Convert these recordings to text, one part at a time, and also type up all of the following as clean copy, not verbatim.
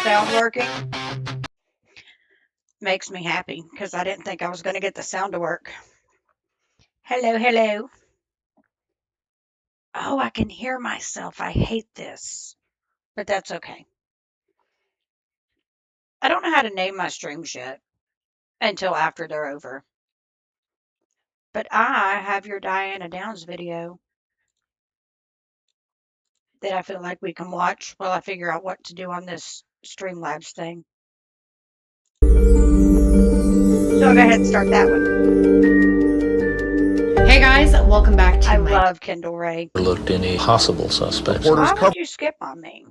sound working. Makes me happy because I didn't think I was going to get the sound to work. Hello, hello. Oh, I can hear myself. I hate this, but that's okay. I don't know how to name my streams yet until after they're over. But I have your Diana Downs video that I feel like we can watch while I figure out what to do on this Streamlabs thing. So I'll go ahead and start that one. Hey guys, welcome back to I love Kendall Ray. Looked any possible suspects. Why would you skip on me?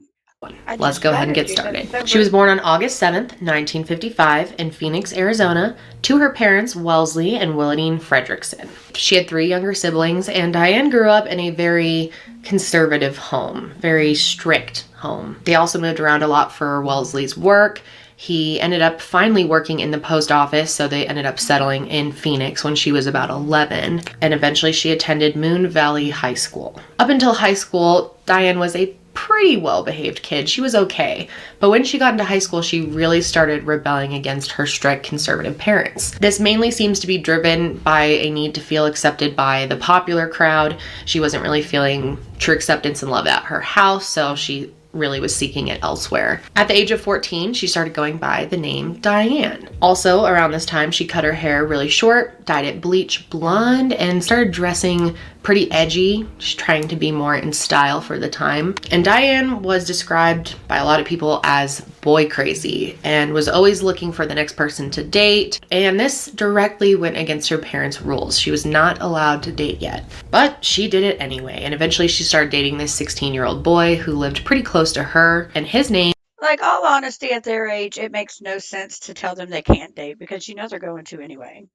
Let's go ahead and get started. She was born on August 7th, 1955 in Phoenix, Arizona, to her parents, Wellesley and Willadine Fredrickson. She had 3 younger siblings, and Diane grew up in a very conservative home, very strict home. They also moved around a lot for Wellesley's work. He ended up finally working in the post office, so they ended up settling in Phoenix when she was about 11, and eventually she attended Moon Valley High School. Up until high school, Diane was a pretty well-behaved kid. She was okay. But when she got into high school, she really started rebelling against her strict conservative parents. This mainly seems to be driven by a need to feel accepted by the popular crowd. She wasn't really feeling true acceptance and love at her house, so she really was seeking it elsewhere. At the age of 14, she started going by the name Diane. Also, around this time, she cut her hair really short, dyed it bleach blonde, and started dressing pretty edgy, just trying to be more in style for the time. And Diane was described by a lot of people as boy crazy and was always looking for the next person to date. And this directly went against her parents' rules. She was not allowed to date yet, but she did it anyway. And eventually she started dating this 16-year-old boy who lived pretty close to her, and his name, like, all honesty, at their age, it makes no sense to tell them they can't date because you know they're going to anyway.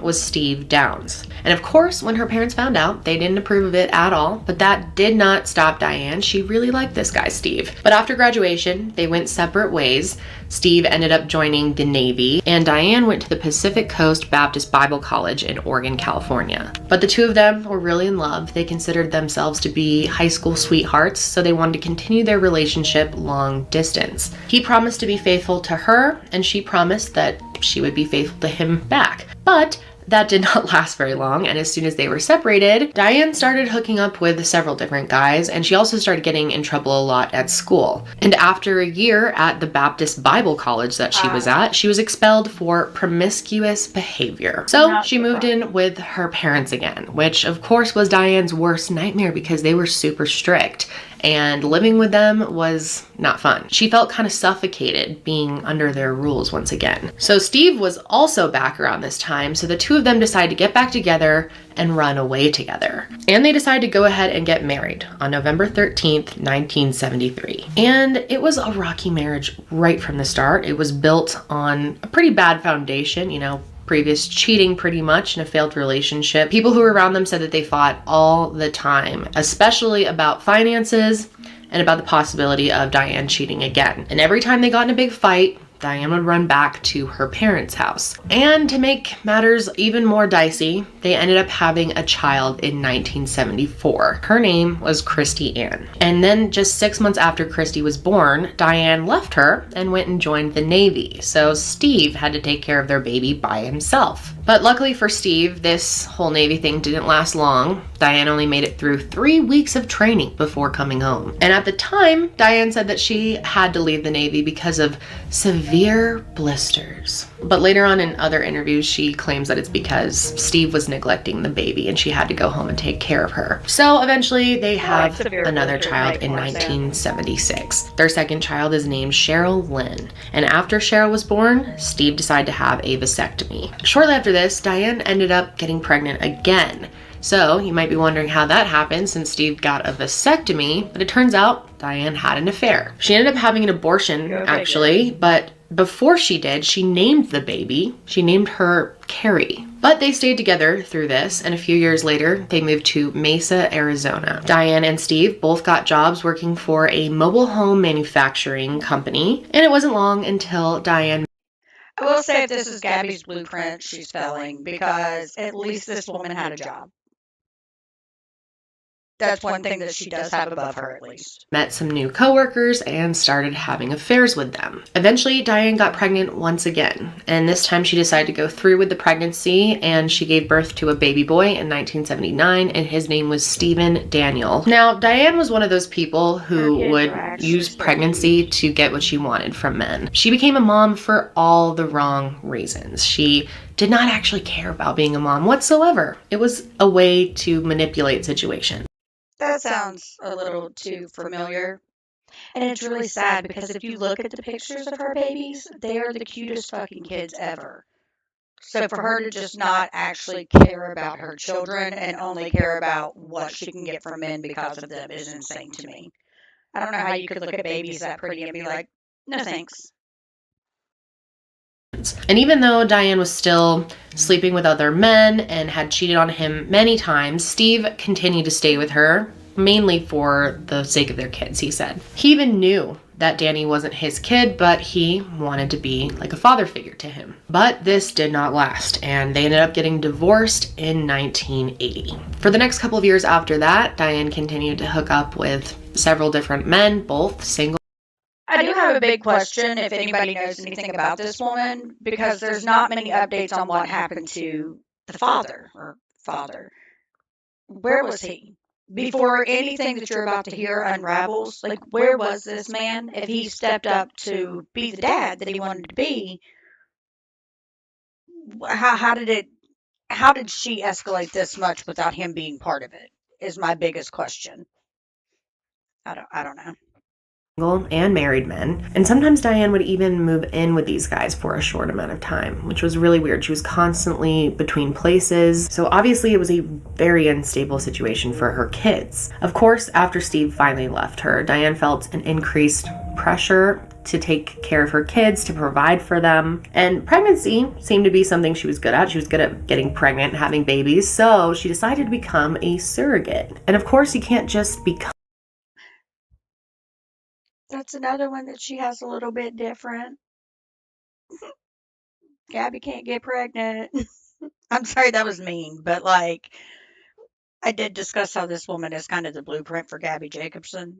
Was Steve Downs. And of course, when her parents found out, they didn't approve of it at all, but that did not stop Diane. She really liked this guy, Steve. But after graduation, they went separate ways. Steve ended up joining the Navy, and Diane went to the Pacific Coast Baptist Bible College in Oregon, California. But the two of them were really in love. They considered themselves to be high school sweethearts, so they wanted to continue their relationship long distance. He promised to be faithful to her, and she promised that she would be faithful to him back. But that did not last very long, and as soon as they were separated, Diane started hooking up with several different guys, and she also started getting in trouble a lot at school. And after a year at the Baptist Bible College that she was at, she was expelled for promiscuous behavior. So she moved in with her parents again, which of course was Diane's worst nightmare because they were super strict. And living with them was not fun. She felt kind of suffocated being under their rules once again. So Steve was also back around this time, so the two of them decided to get back together and run away together. And they decided to go ahead and get married on November 13th, 1973. And it was a rocky marriage right from the start. It was built on a pretty bad foundation, you know, previous cheating pretty much in a failed relationship. People who were around them said that they fought all the time, especially about finances and about the possibility of Diane cheating again. And every time they got in a big fight, Diane would run back to her parents' house. And to make matters even more dicey, they ended up having a child in 1974. Her name was Christy Ann. And then just 6 months after Christy was born, Diane left her and went and joined the Navy. So Steve had to take care of their baby by himself. But luckily for Steve, this whole Navy thing didn't last long. Diane only made it through 3 weeks of training before coming home. And at the time, Diane said that she had to leave the Navy because of severe blisters. But later on in other interviews, she claims that it's because Steve was neglecting the baby and she had to go home and take care of her. So eventually they have another child in 1976. Their second child is named Cheryl Lynn. And after Cheryl was born, Steve decided to have a vasectomy. Shortly after this, Diane ended up getting pregnant again. So you might be wondering how that happened since Steve got a vasectomy, but it turns out Diane had an affair. She ended up having an abortion, actually, but before she did, she named the baby. She named her Carrie. But they stayed together through this, and a few years later, they moved to Mesa, Arizona. Diane and Steve both got jobs working for a mobile home manufacturing company, and it wasn't long until Diane... I will say if this is Gabby's blueprint, she's failing because at least this woman had a job. That's one thing that she does have above her, at least. Met some new coworkers and started having affairs with them. Eventually, Diane got pregnant once again, and this time she decided to go through with the pregnancy, and she gave birth to a baby boy in 1979, and his name was Stephen Daniel. Now, Diane was one of those people who would use pregnancy to get what she wanted from men. She became a mom for all the wrong reasons. She did not actually care about being a mom whatsoever. It was a way to manipulate situations. That sounds a little too familiar. And it's really sad because if you look at the pictures of her babies, they are the cutest fucking kids ever. So for her to just not actually care about her children and only care about what she can get from men because of them is insane to me. I don't know how you could look at babies that pretty and be like, no thanks. And even though Diane was still sleeping with other men and had cheated on him many times, Steve continued to stay with her, mainly for the sake of their kids, he said. He even knew that Danny wasn't his kid, but he wanted to be like a father figure to him. But this did not last, and they ended up getting divorced in 1980. For the next couple of years after that, Diane continued to hook up with several different men, both single. I do have a big question if anybody knows anything about this woman, because there's not many updates on what happened to the father or father. Where was he? Before anything that you're about to hear unravels, like where was this man? If he stepped up to be the dad that he wanted to be, how did she escalate this much without him being part of it? Is my biggest question. I don't know. And married men. And sometimes Diane would even move in with these guys for a short amount of time, which was really weird. She was constantly between places. So obviously it was a very unstable situation for her kids. Of course, after Steve finally left her, Diane felt an increased pressure to take care of her kids, to provide for them. And pregnancy seemed to be something she was good at. She was good at getting pregnant and having babies. So she decided to become a surrogate. And of course, you can't just become. That's another one that she has a little bit different. Gabi can't get pregnant. I'm sorry, that was mean, but like, I did discuss how this woman is kind of the blueprint for Gabi Jacobson.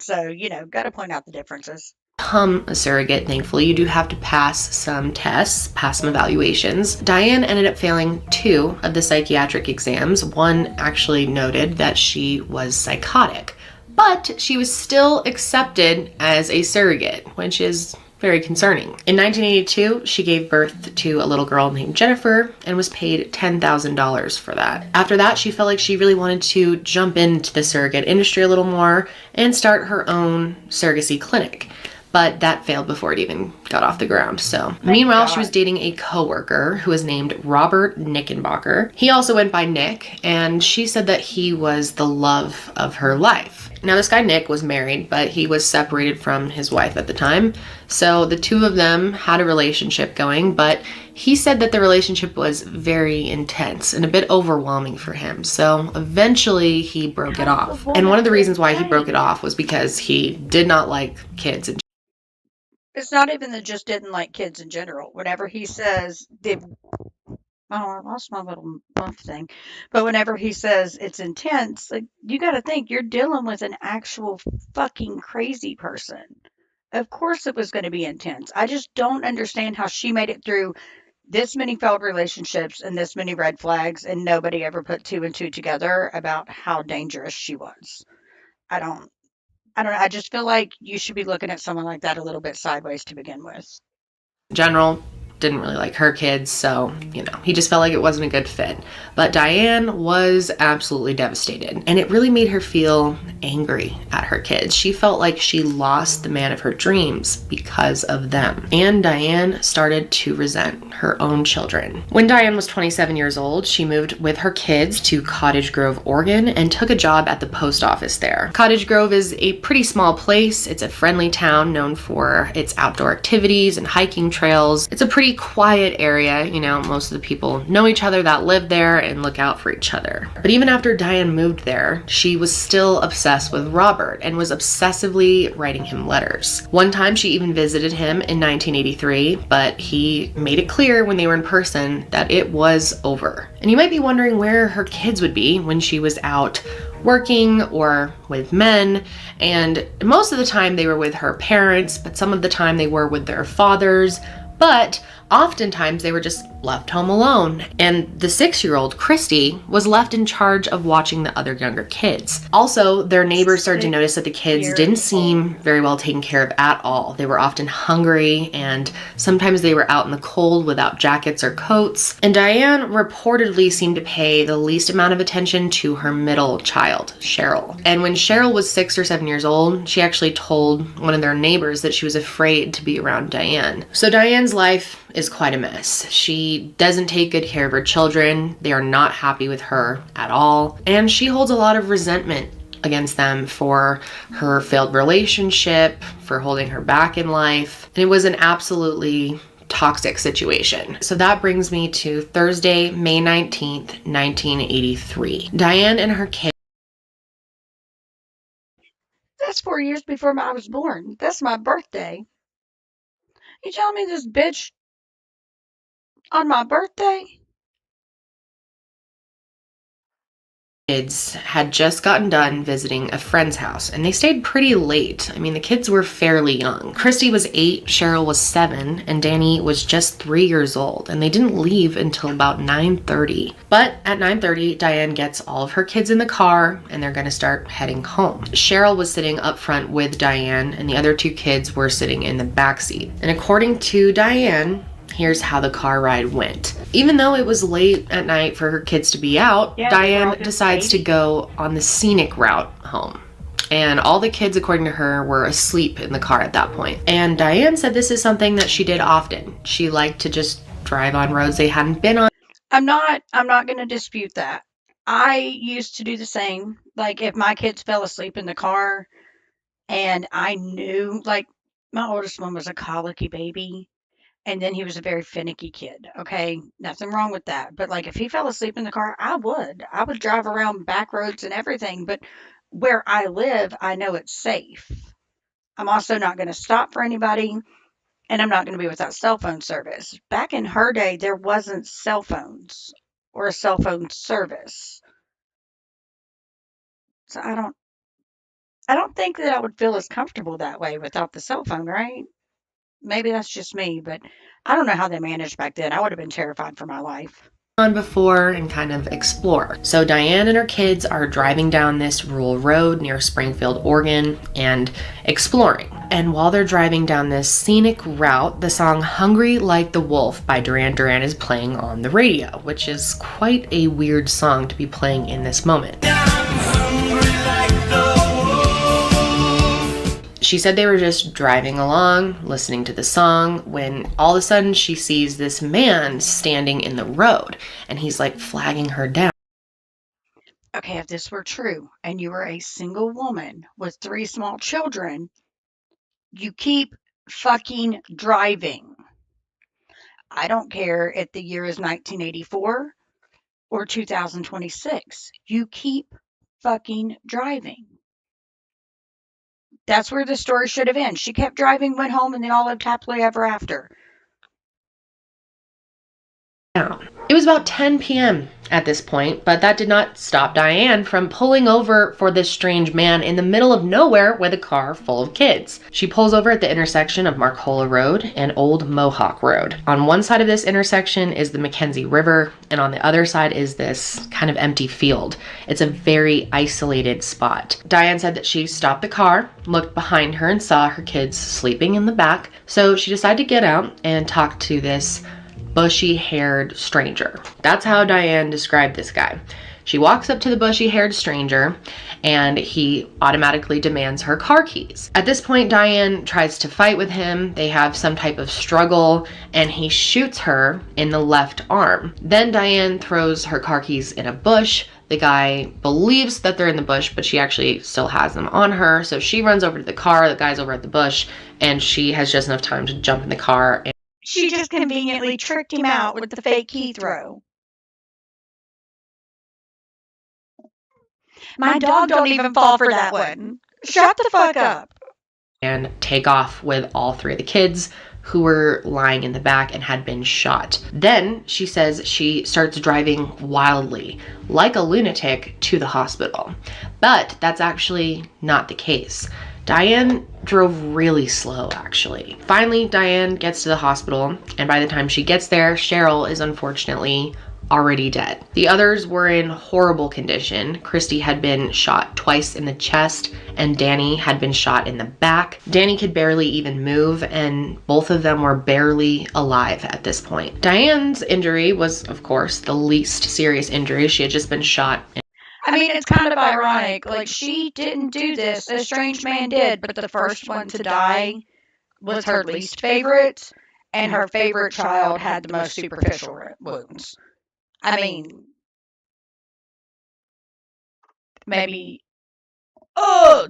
So, got to point out the differences. Become a surrogate, thankfully, you do have to pass some tests, pass some evaluations. Diane ended up failing 2 of the psychiatric exams. One actually noted that she was psychotic, but she was still accepted as a surrogate, which is very concerning. In 1982, she gave birth to a little girl named Jennifer and was paid $10,000 for that. After that, she felt like she really wanted to jump into the surrogate industry a little more and start her own surrogacy clinic. But that failed before it even got off the ground. So meanwhile, she was dating a coworker who was named Robert Nickenbacker. He also went by Nick, and she said that he was the love of her life. Now, this guy Nick was married, but he was separated from his wife at the time. So the two of them had a relationship going, but he said that the relationship was very intense and a bit overwhelming for him. So eventually he broke it off. And one of the reasons why he broke it off was because he did not like kids and It's not even that just didn't like kids in general. Whenever he says, I lost my little muff thing. But whenever he says it's intense, like, you got to think you're dealing with an actual fucking crazy person. Of course it was going to be intense. I just don't understand how she made it through this many failed relationships and this many red flags, and nobody ever put 2 and 2 together about how dangerous she was. I don't know. I just feel like you should be looking at someone like that a little bit sideways to begin with. general didn't really like her kids, so, he just felt like it wasn't a good fit. But Diane was absolutely devastated, and it really made her feel angry at her kids. She felt like she lost the man of her dreams because of them. And Diane started to resent her own children. When Diane was 27 years old, she moved with her kids to Cottage Grove, Oregon, and took a job at the post office there. Cottage Grove is a pretty small place. It's a friendly town known for its outdoor activities and hiking trails. It's a pretty quiet area. Most of the people know each other that live there and look out for each other. But even after Diane moved there, she was still obsessed with Robert and was obsessively writing him letters. One time she even visited him in 1983, but he made it clear when they were in person that it was over. And you might be wondering where her kids would be when she was out working or with men, and most of the time they were with her parents, but some of the time they were with their fathers. But oftentimes they were just left home alone, and the 6-year-old Christy was left in charge of watching the other younger kids. Also, their neighbors started to notice that the kids didn't seem very well taken care of at all. They were often hungry, and sometimes they were out in the cold without jackets or coats. And Diane reportedly seemed to pay the least amount of attention to her middle child, Cheryl. And when Cheryl was 6 or 7 years old, she actually told one of their neighbors that she was afraid to be around Diane. So Diane's life is quite a mess. She doesn't take good care of her children. They are not happy with her at all. And she holds a lot of resentment against them for her failed relationship, for holding her back in life. And it was an absolutely toxic situation. So that brings me to Thursday, May 19th, 1983. Diane and her kids. That's 4 years before I was born. That's my birthday. You telling me this bitch on my birthday? Kids had just gotten done visiting a friend's house, and they stayed pretty late. I mean, the kids were fairly young. Christy was 8, Cheryl was 7, and Danny was just 3 years old, and they didn't leave until about 9:30. But at 9:30, Diane gets all of her kids in the car, and they're gonna start heading home. Cheryl was sitting up front with Diane, and the other 2 kids were sitting in the back seat. And according to Diane, here's how the car ride went. Even though it was late at night for her kids to be out, Diane decides to go on the scenic route home. And all the kids, according to her, were asleep in the car at that point. And Diane said this is something that she did often. She liked to just drive on roads they hadn't been on. I'm not going to dispute that. I used to do the same. Like if my kids fell asleep in the car and I knew, like my oldest one was a colicky baby. And then he was a very finicky kid. Okay, nothing wrong with that. But like if he fell asleep in the car, I would drive around back roads and everything. But where I live, I know it's safe. I'm also not going to stop for anybody, and I'm not going to be without cell phone service. Back in her day, there wasn't cell phones or a cell phone service. So I don't think that I would feel as comfortable that way without the cell phone, right? Maybe that's just me, but I don't know how they managed back then. I would have been terrified for my life. On before and kind of explore. So Diane and her kids are driving down this rural road near Springfield, Oregon, and exploring. And while they're driving down this scenic route, the song Hungry Like the Wolf by Duran Duran is playing on the radio, which is quite a weird song to be playing in this moment. She said they were just driving along, listening to the song, when all of a sudden she sees this man standing in the road, and he's like flagging her down. Okay, if this were true and you were a single woman with 3 small children, you keep fucking driving. I don't care if the year is 1984 or 2026. You keep fucking driving. That's where the story should have ended. She kept driving, went home, and they all lived happily ever after. It was about 10 p.m. at this point, but that did not stop Diane from pulling over for this strange man in the middle of nowhere with a car full of kids. She pulls over at the intersection of Marcola Road and Old Mohawk Road. On one side of this intersection is the Mackenzie River, and on the other side is this kind of empty field. It's a very isolated spot. Diane said that she stopped the car, looked behind her, and saw her kids sleeping in the back, so she decided to get out and talk to this bushy-haired stranger. That's how Diane described this guy. She walks up to the bushy-haired stranger, and he automatically demands her car keys. At this point, Diane tries to fight with him. They have some type of struggle, and he shoots her in the left arm. Then Diane throws her car keys in a bush. The guy believes that they're in the bush, but she actually still has them on her. So she runs over to the car. The guy's over at the bush, and she has just enough time to jump in the car. She just conveniently tricked him out with the fake key throw. My dog don't even fall for that one. Shut the fuck up. And take off with all 3 of the kids, who were lying in the back and had been shot. Then she says she starts driving wildly, like a lunatic, to the hospital. But that's actually not the case. Diane drove really slow, actually. Finally, Diane gets to the hospital, and by the time she gets there, Cheryl is unfortunately already dead. The others were in horrible condition. Christy had been shot twice in the chest, and Danny had been shot in the back. Danny could barely even move, and both of them were barely alive at this point. Diane's injury was, of course, the least serious injury. She had just been shot. I mean, it's kind of ironic. Like, she didn't do this. A strange man did, but the first one to die was her least favorite, and her favorite child had the most superficial wounds. I mean, maybe,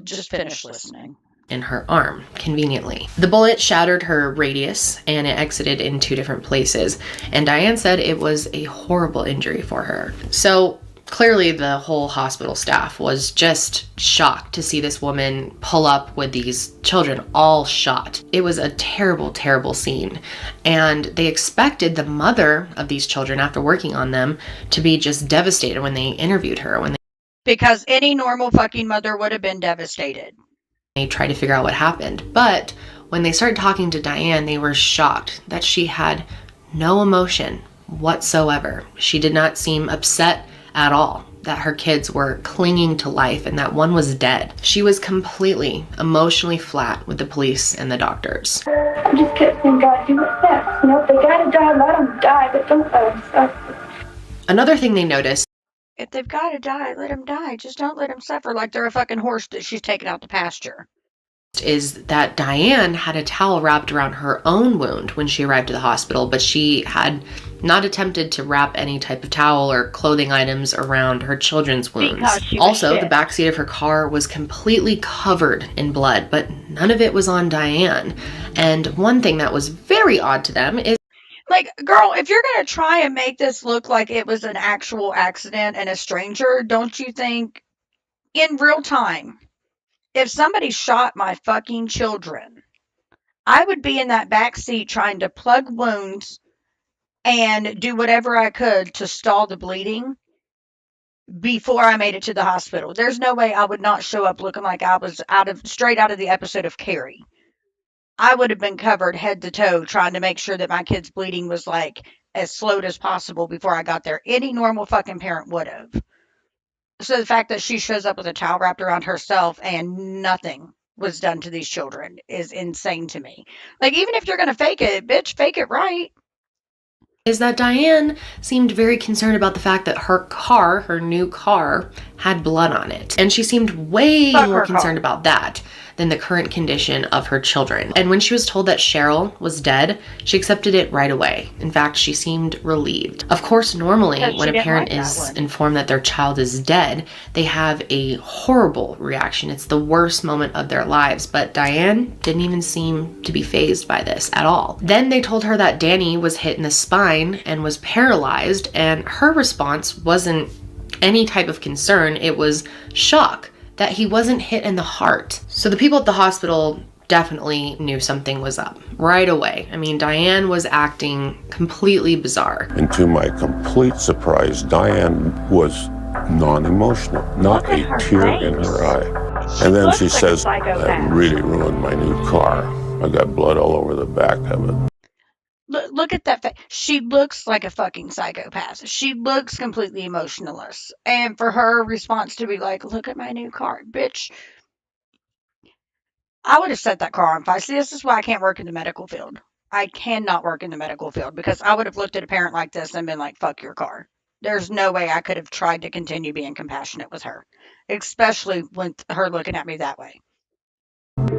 just finish listening. In her arm, conveniently. The bullet shattered her radius and it exited in 2 different places. And Diane said it was a horrible injury for her. So clearly the whole hospital staff was just shocked to see this woman pull up with these children all shot. It was a terrible, terrible scene. And they expected the mother of these children, after working on them, to be just devastated when they interviewed her. Because any normal fucking mother would have been devastated. They tried to figure out what happened. But when they started talking to Diane, they were shocked that she had no emotion whatsoever. She did not seem upset at all that her kids were clinging to life and that one was dead. She was completely emotionally flat with the police and the doctors. I just kept saying, God, do what's best. You know, if they gotta die, let them die, but don't let them suffer. Another thing they noticed, if they've got to die, let them die. Just don't let them suffer like they're a fucking horse that she's taken out to pasture. Is that Diane had a towel wrapped around her own wound when she arrived at the hospital, but she had not attempted to wrap any type of towel or clothing items around her children's wounds. Also, the backseat of her car was completely covered in blood, but none of it was on Diane. And one thing that was very odd to them is, like, girl, if you're going to try and make this look like it was an actual accident and a stranger, don't you think, in real time, if somebody shot my fucking children, I would be in that back seat trying to plug wounds and do whatever I could to stall the bleeding before I made it to the hospital. There's no way I would not show up looking like I was straight out of the episode of Carrie. I would have been covered head to toe trying to make sure that my kid's bleeding was like as slowed as possible before I got there. Any normal fucking parent would have. So the fact that she shows up with a towel wrapped around herself and nothing was done to these children is insane to me. Like, even if you're going to fake it, bitch, fake it right. Is that Diane seemed very concerned about the fact that her car, her new car, had blood on it. And she seemed way more concerned about that than the current condition of her children. And when she was told that Cheryl was dead, she accepted it right away. In fact, she seemed relieved. Of course, normally when a parent is informed that their child is dead, they have a horrible reaction. It's the worst moment of their lives. But Diane didn't even seem to be fazed by this at all. Then they told her that Danny was hit in the spine and was paralyzed, and her response wasn't any type of concern. It was shock that he wasn't hit in the heart. So the people at the hospital definitely knew something was up right away. I mean, Diane was acting completely bizarre. And to my complete surprise, Diane was non-emotional, not a tear in her eye. And then she says, that really ruined my new car. I got blood all over the back of it. Look at that face. She looks like a fucking psychopath. She looks completely emotionless. And for her response to be like, look at my new car. Bitch, I would have set that car on fire. See, this is why I can't work in the medical field. I cannot work in the medical field because I would have looked at a parent like this and been like, fuck your car. There's no way I could have tried to continue being compassionate with her, especially with her looking at me that way.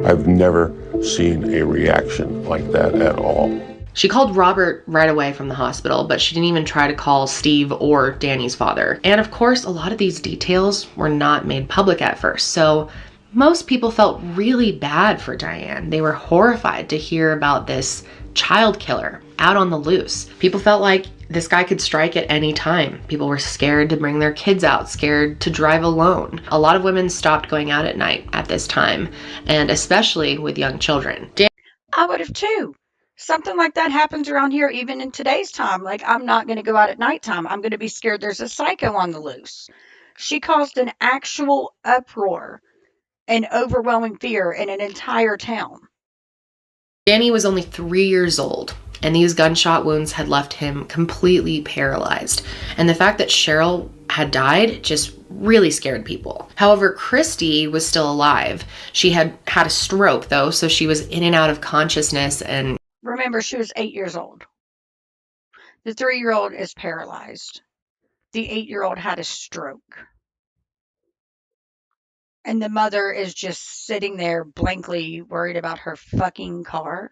I've never seen a reaction like that at all. She called Robert right away from the hospital, but she didn't even try to call Steve or Danny's father. And of course, a lot of these details were not made public at first, so most people felt really bad for Diane. They were horrified to hear about this child killer out on the loose. People felt like this guy could strike at any time. People were scared to bring their kids out, scared to drive alone. A lot of women stopped going out at night at this time, and especially with young children. I would have too. Something like that happens around here even in today's time. Like, I'm not going to go out at nighttime. I'm going to be scared there's a psycho on the loose. She caused an actual uproar and overwhelming fear in an entire town. Danny was only 3 years old, and these gunshot wounds had left him completely paralyzed. And the fact that Cheryl had died just really scared people. However, Christy was still alive. She had had a stroke, though, so she was in and out of consciousness. And remember, she was 8 years old. The 3-year-old is paralyzed. The 8-year-old had a stroke. And the mother is just sitting there blankly worried about her fucking car.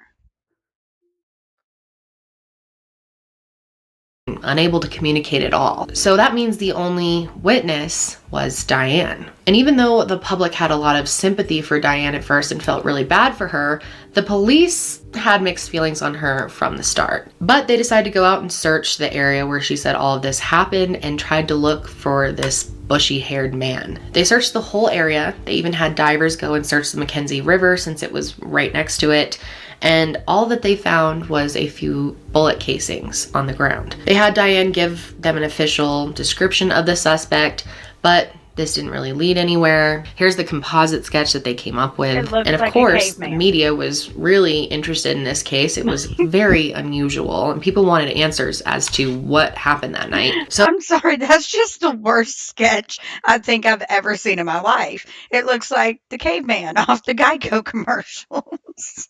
Unable to communicate at all. So that means the only witness was Diane. And even though the public had a lot of sympathy for Diane at first and felt really bad for her, the police had mixed feelings on her from the start. But they decided to go out and search the area where she said all of this happened and tried to look for this bushy-haired man. They searched the whole area. They even had divers go and search the Mackenzie River since it was right next to it. And all that they found was a few bullet casings on the ground. They had Diane give them an official description of the suspect, but this didn't really lead anywhere. Here's the composite sketch that they came up with. And of course, the media was really interested in this case. It was very unusual, and people wanted answers as to what happened that night. So I'm sorry, that's just the worst sketch I think I've ever seen in my life. It looks like the caveman off the Geico commercials.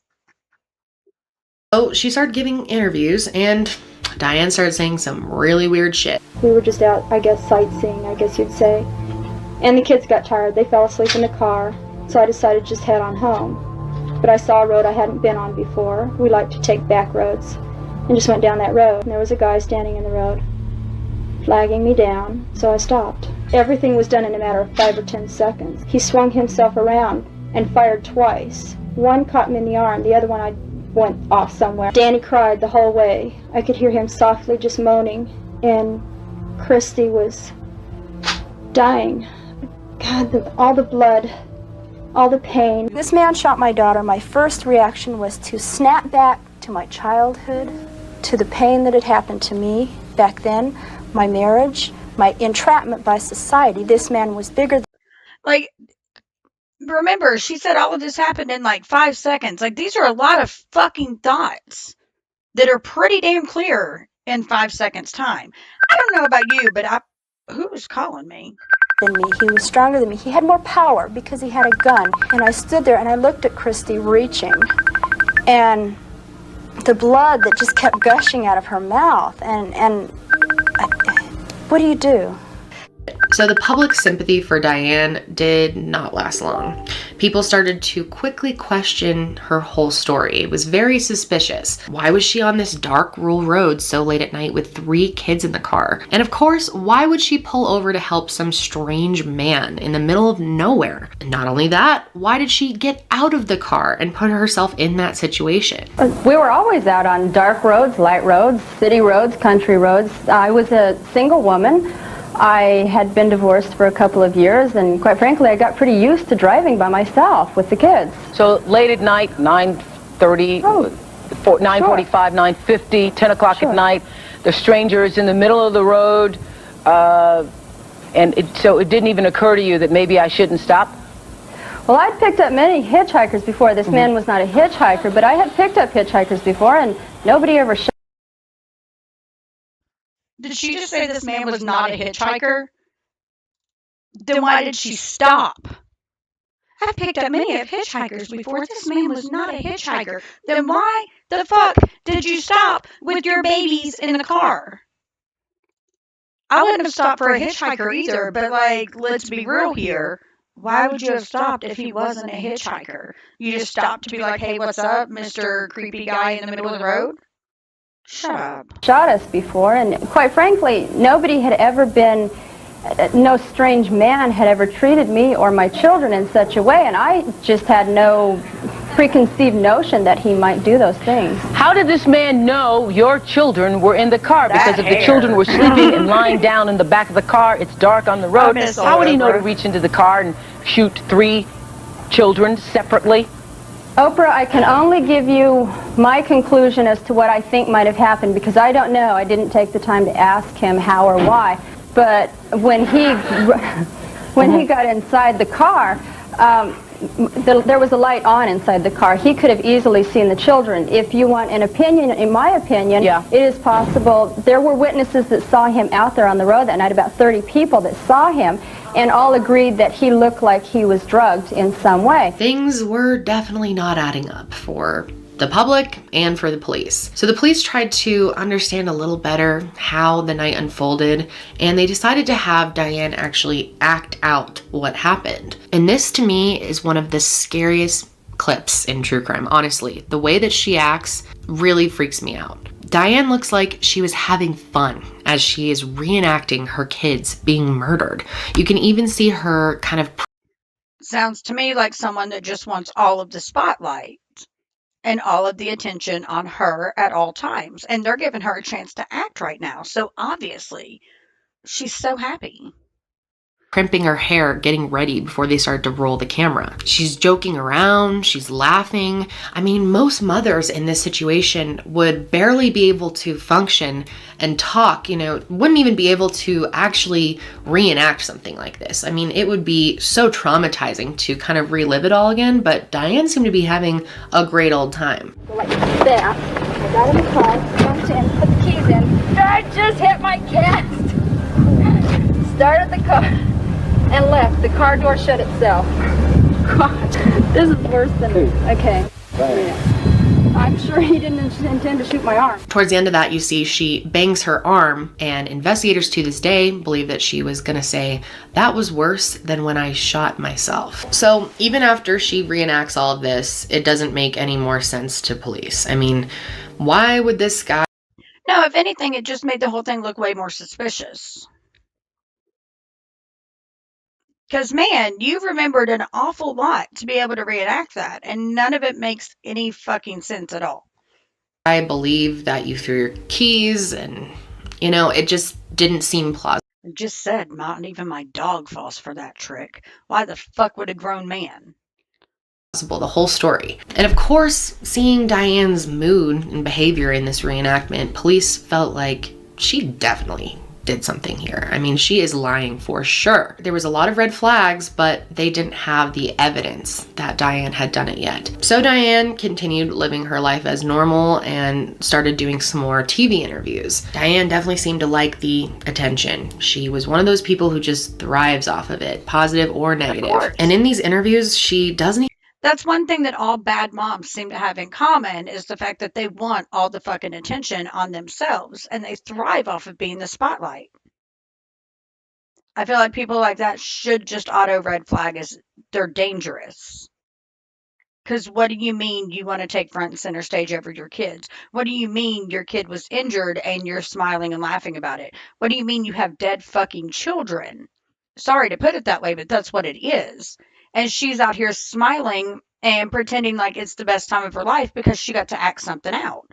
So she started giving interviews, and Diane started saying some really weird shit. We were just out, I guess, sightseeing, I guess you'd say. And the kids got tired. They fell asleep in the car, so I decided to just head on home. But I saw a road I hadn't been on before. We like to take back roads, and just went down that road. And there was a guy standing in the road, flagging me down, so I stopped. Everything was done in a matter of 5 or 10 seconds. He swung himself around and fired twice. One caught me in the arm, the other one I went off somewhere. Danny cried the whole way. I could hear him softly just moaning, and Christy was dying. God, all the blood, all the pain. This man shot my daughter. My first reaction was to snap back to my childhood, to the pain that had happened to me back then, my marriage, my entrapment by society. This man was bigger than... Like, remember, she said all of this happened in like 5 seconds. Like, these are a lot of fucking thoughts that are pretty damn clear in 5 seconds time. I don't know about you, but who was calling me? Than me. He was stronger than me. He had more power because he had a gun. And I stood there and I looked at Christy reaching, and the blood that just kept gushing out of her mouth. What do you do? So the public sympathy for Diane did not last long. People started to quickly question her whole story. It was very suspicious. Why was she on this dark rural road so late at night with 3 kids in the car? And of course, why would she pull over to help some strange man in the middle of nowhere? And not only that, why did she get out of the car and put herself in that situation? We were always out on dark roads, light roads, city roads, country roads. I was a single woman. I had been divorced for a couple of years, and quite frankly, I got pretty used to driving by myself with the kids. So late at night, 9:30, 9:45, 9:50, 10 o'clock at night, the stranger is in the middle of the road, so it didn't even occur to you that maybe I shouldn't stop? Well, I'd picked up many hitchhikers before. This man was not a hitchhiker, but I had picked up hitchhikers before, and nobody ever shot. Did she just say this man was not a hitchhiker? Then why did she stop? I've picked up many of hitchhikers before. This man was not a hitchhiker. Then why the fuck did you stop with your babies in the car? I wouldn't have stopped for a hitchhiker either, but like, let's be real here. Why would you have stopped if he wasn't a hitchhiker? You just stopped to be like, hey, what's up, Mr. Creepy Guy in the middle of the road? Shut up. Shot us before, and quite frankly, nobody had ever been, no strange man had ever treated me or my children in such a way, and I just had no preconceived notion that he might do those things. How did this man know your children were in the car? Because if the children were sleeping and lying down in the back of the car, it's dark on the road, how would he know to reach into the car and shoot 3 children separately? Oprah, I can only give you my conclusion as to what I think might have happened, because I don't know. I didn't take the time to ask him how or why. But when he got inside the car, there was a light on inside the car. He could have easily seen the children. If you want an opinion, in my opinion, it is possible. There were witnesses that saw him out there on the road that night, about 30 people that saw him, and all agreed that he looked like he was drugged in some way. Things were definitely not adding up for the public and for the police. So the police tried to understand a little better how the night unfolded, and they decided to have Diane actually act out what happened. And this, to me, is one of the scariest clips in true crime. Honestly, the way that she acts really freaks me out. Diane looks like she was having fun as she is reenacting her kids being murdered. You can even see her kind of... Sounds to me like someone that just wants all of the spotlight and all of the attention on her at all times. And they're giving her a chance to act right now. So obviously, she's so happy. Crimping her hair, getting ready before they start to roll the camera. She's joking around, she's laughing. I mean, most mothers in this situation would barely be able to function and talk, wouldn't even be able to actually reenact something like this. I mean, it would be so traumatizing to kind of relive it all again, but Diane seemed to be having a great old time. Like that. I got in the car, jumped in, put the keys in. I just hit my cast. Started the car and left. The car door shut itself. God, this is worse than... Okay. Yeah. I'm sure he didn't intend to shoot my arm. Towards the end of that, you see she bangs her arm, and investigators to this day believe that she was gonna say, "That was worse than when I shot myself." So even after she reenacts all of this, it doesn't make any more sense to police. I mean, why would this guy... No, if anything, it just made the whole thing look way more suspicious. Because, man, you've remembered an awful lot to be able to reenact that, and none of it makes any fucking sense at all. I believe that you threw your keys, and, it just didn't seem plausible. I just said, not even my dog falls for that trick. Why the fuck would a grown man? The whole story. And of course, seeing Diane's mood and behavior in this reenactment, police felt like she definitely did something here. I mean, she is lying for sure. There was a lot of red flags, but they didn't have the evidence that Diane had done it yet. So Diane continued living her life as normal and started doing some more TV interviews. Diane definitely seemed to like the attention. She was one of those people who just thrives off of it, positive or negative. And in these interviews, she doesn't... That's one thing that all bad moms seem to have in common, is the fact that they want all the fucking attention on themselves, and they thrive off of being the spotlight. I feel like people like that should just auto red flag as they're dangerous. Because what do you mean you want to take front and center stage over your kids? What do you mean your kid was injured and you're smiling and laughing about it? What do you mean you have dead fucking children? Sorry to put it that way, but that's what it is. And she's out here smiling and pretending like it's the best time of her life because she got to act something out.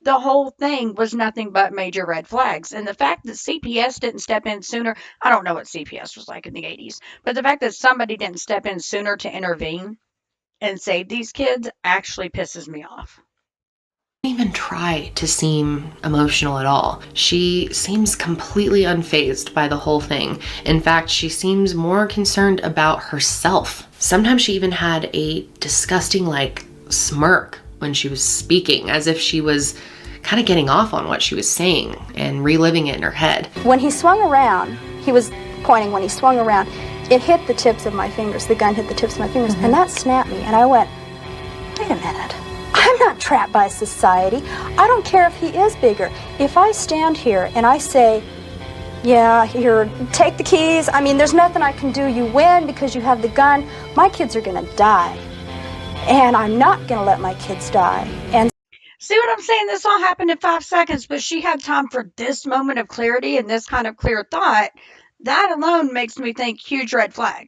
The whole thing was nothing but major red flags. And the fact that CPS didn't step in sooner, I don't know what CPS was like in the 80s, but the fact that somebody didn't step in sooner to intervene and save these kids actually pisses me off. Even try to seem emotional at all. She seems completely unfazed by the whole thing. In fact, she seems more concerned about herself. Sometimes she even had a disgusting, smirk when she was speaking, as if she was kind of getting off on what she was saying and reliving it in her head. When he swung around, he was pointing, when he swung around, it hit the tips of my fingers. The gun hit the tips of my fingers, and that snapped me. And I went, wait a minute. I'm not trapped by society. I don't care if he is bigger. If I stand here and I say, yeah, here, take the keys. I mean, there's nothing I can do. You win because you have the gun. My kids are going to die. And I'm not going to let my kids die. And see what I'm saying? This all happened in 5 seconds, but she had time for this moment of clarity and this kind of clear thought. That alone makes me think huge red flag.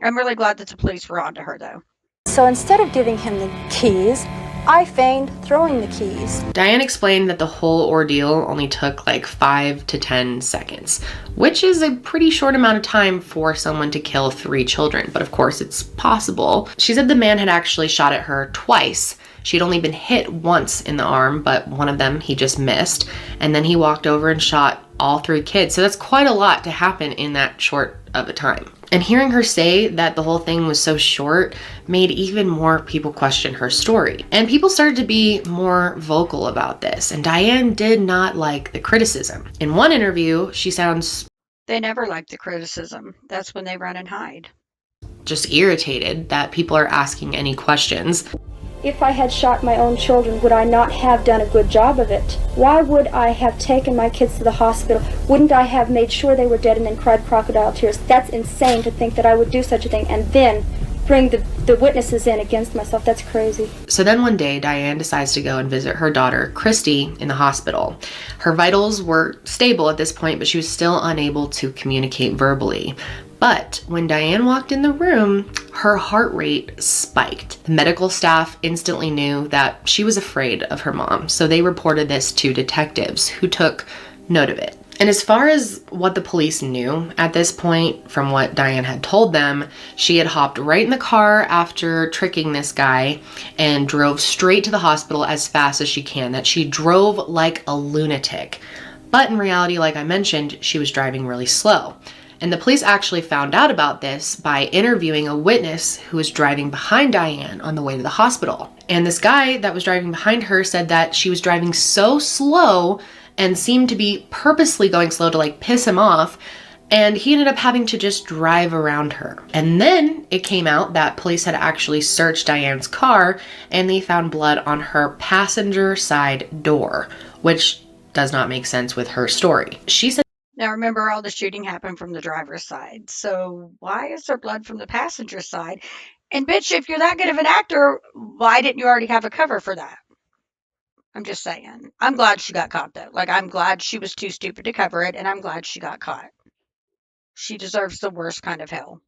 I'm really glad that the police were on to her, though. So instead of giving him the keys, I feigned throwing the keys. Diane explained that the whole ordeal only took like 5 to 10 seconds, which is a pretty short amount of time for someone to kill 3 children, but of course it's possible. She said the man had actually shot at her twice. She'd only been hit once in the arm, but one of them he just missed, and then he walked over and shot all 3 kids. So that's quite a lot to happen in that short of a time. And hearing her say that the whole thing was so short made even more people question her story. And people started to be more vocal about this, and Diane did not like the criticism. In one interview, she sounds They never like the criticism. That's when they run and hide. just irritated that people are asking any questions. If I had shot my own children, would I not have done a good job of it? Why would I have taken my kids to the hospital? Wouldn't I have made sure they were dead and then cried crocodile tears? That's insane to think that I would do such a thing and then bring the witnesses in against myself. That's crazy. So then one day, Diane decides to go and visit her daughter, Christy, in the hospital. Her vitals were stable at this point, but she was still unable to communicate verbally. But when Diane walked in the room, her heart rate spiked. The medical staff instantly knew that she was afraid of her mom, so they reported this to detectives who took note of it. And as far as what the police knew at this point, from what Diane had told them, she had hopped right in the car after tricking this guy and drove straight to the hospital as fast as she can, that she drove like a lunatic. But in reality, like I mentioned, she was driving really slow. And the police actually found out about this by interviewing a witness who was driving behind Diane on the way to the hospital. And this guy that was driving behind her said that she was driving so slow and seemed to be purposely going slow to like piss him off. And he ended up having to just drive around her. And then it came out that police had actually searched Diane's car and they found blood on her passenger side door, which does not make sense with her story. She said, Now remember, all the shooting happened from the driver's side. So why is there blood from the passenger side? And bitch, if you're that good of an actor, why didn't you already have a cover for that? I'm just saying. I'm glad she got caught though. Like, I'm glad she was too stupid to cover it, and I'm glad she got caught. She deserves the worst kind of hell.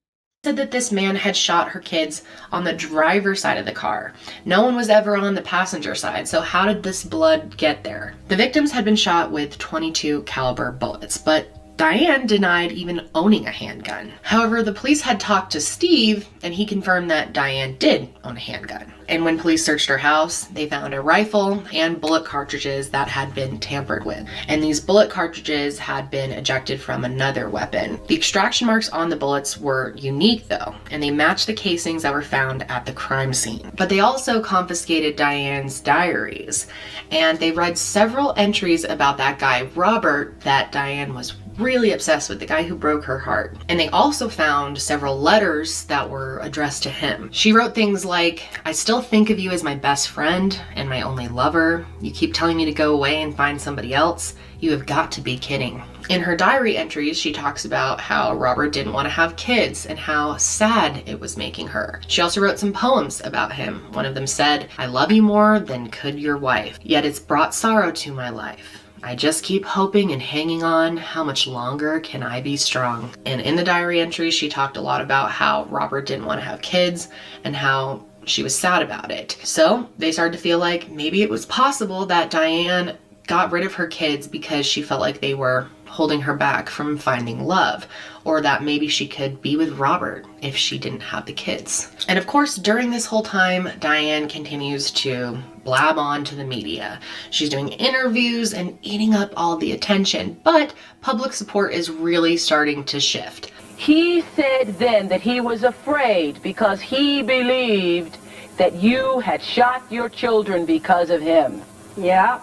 said that this man had shot her kids on the driver's side of the car. No one was ever on the passenger side, so how did this blood get there? The victims had been shot with .22 caliber bullets, but Diane denied even owning a handgun. However, the police had talked to Steve, and he confirmed that Diane did own a handgun. And when police searched her house, they found a rifle and bullet cartridges that had been tampered with. And these bullet cartridges had been ejected from another weapon. The extraction marks on the bullets were unique though, and they matched the casings that were found at the crime scene. But they also confiscated Diane's diaries, and they read several entries about that guy, Robert, that Diane was really obsessed with, the guy who broke her heart. And they also found several letters that were addressed to him. She wrote things like, "I still think of you as my best friend and my only lover. You keep telling me to go away and find somebody else. You have got to be kidding." In her diary entries, she talks about how Robert didn't want to have kids and how sad it was making her. She also wrote some poems about him. One of them said, "I love you more than could your wife, yet it's brought sorrow to my life. I just keep hoping and hanging on. How much longer can I be strong?" And in the diary entries, she talked a lot about how Robert didn't want to have kids and how she was sad about it. So they started to feel like maybe it was possible that Diane got rid of her kids because she felt like they were holding her back from finding love, or that maybe she could be with Robert if she didn't have the kids. And of course, during this whole time, Diane continues to blab on to the media. She's doing interviews and eating up all the attention, but public support is really starting to shift. He said then that he was afraid because he believed that you had shot your children because of him. Yeah.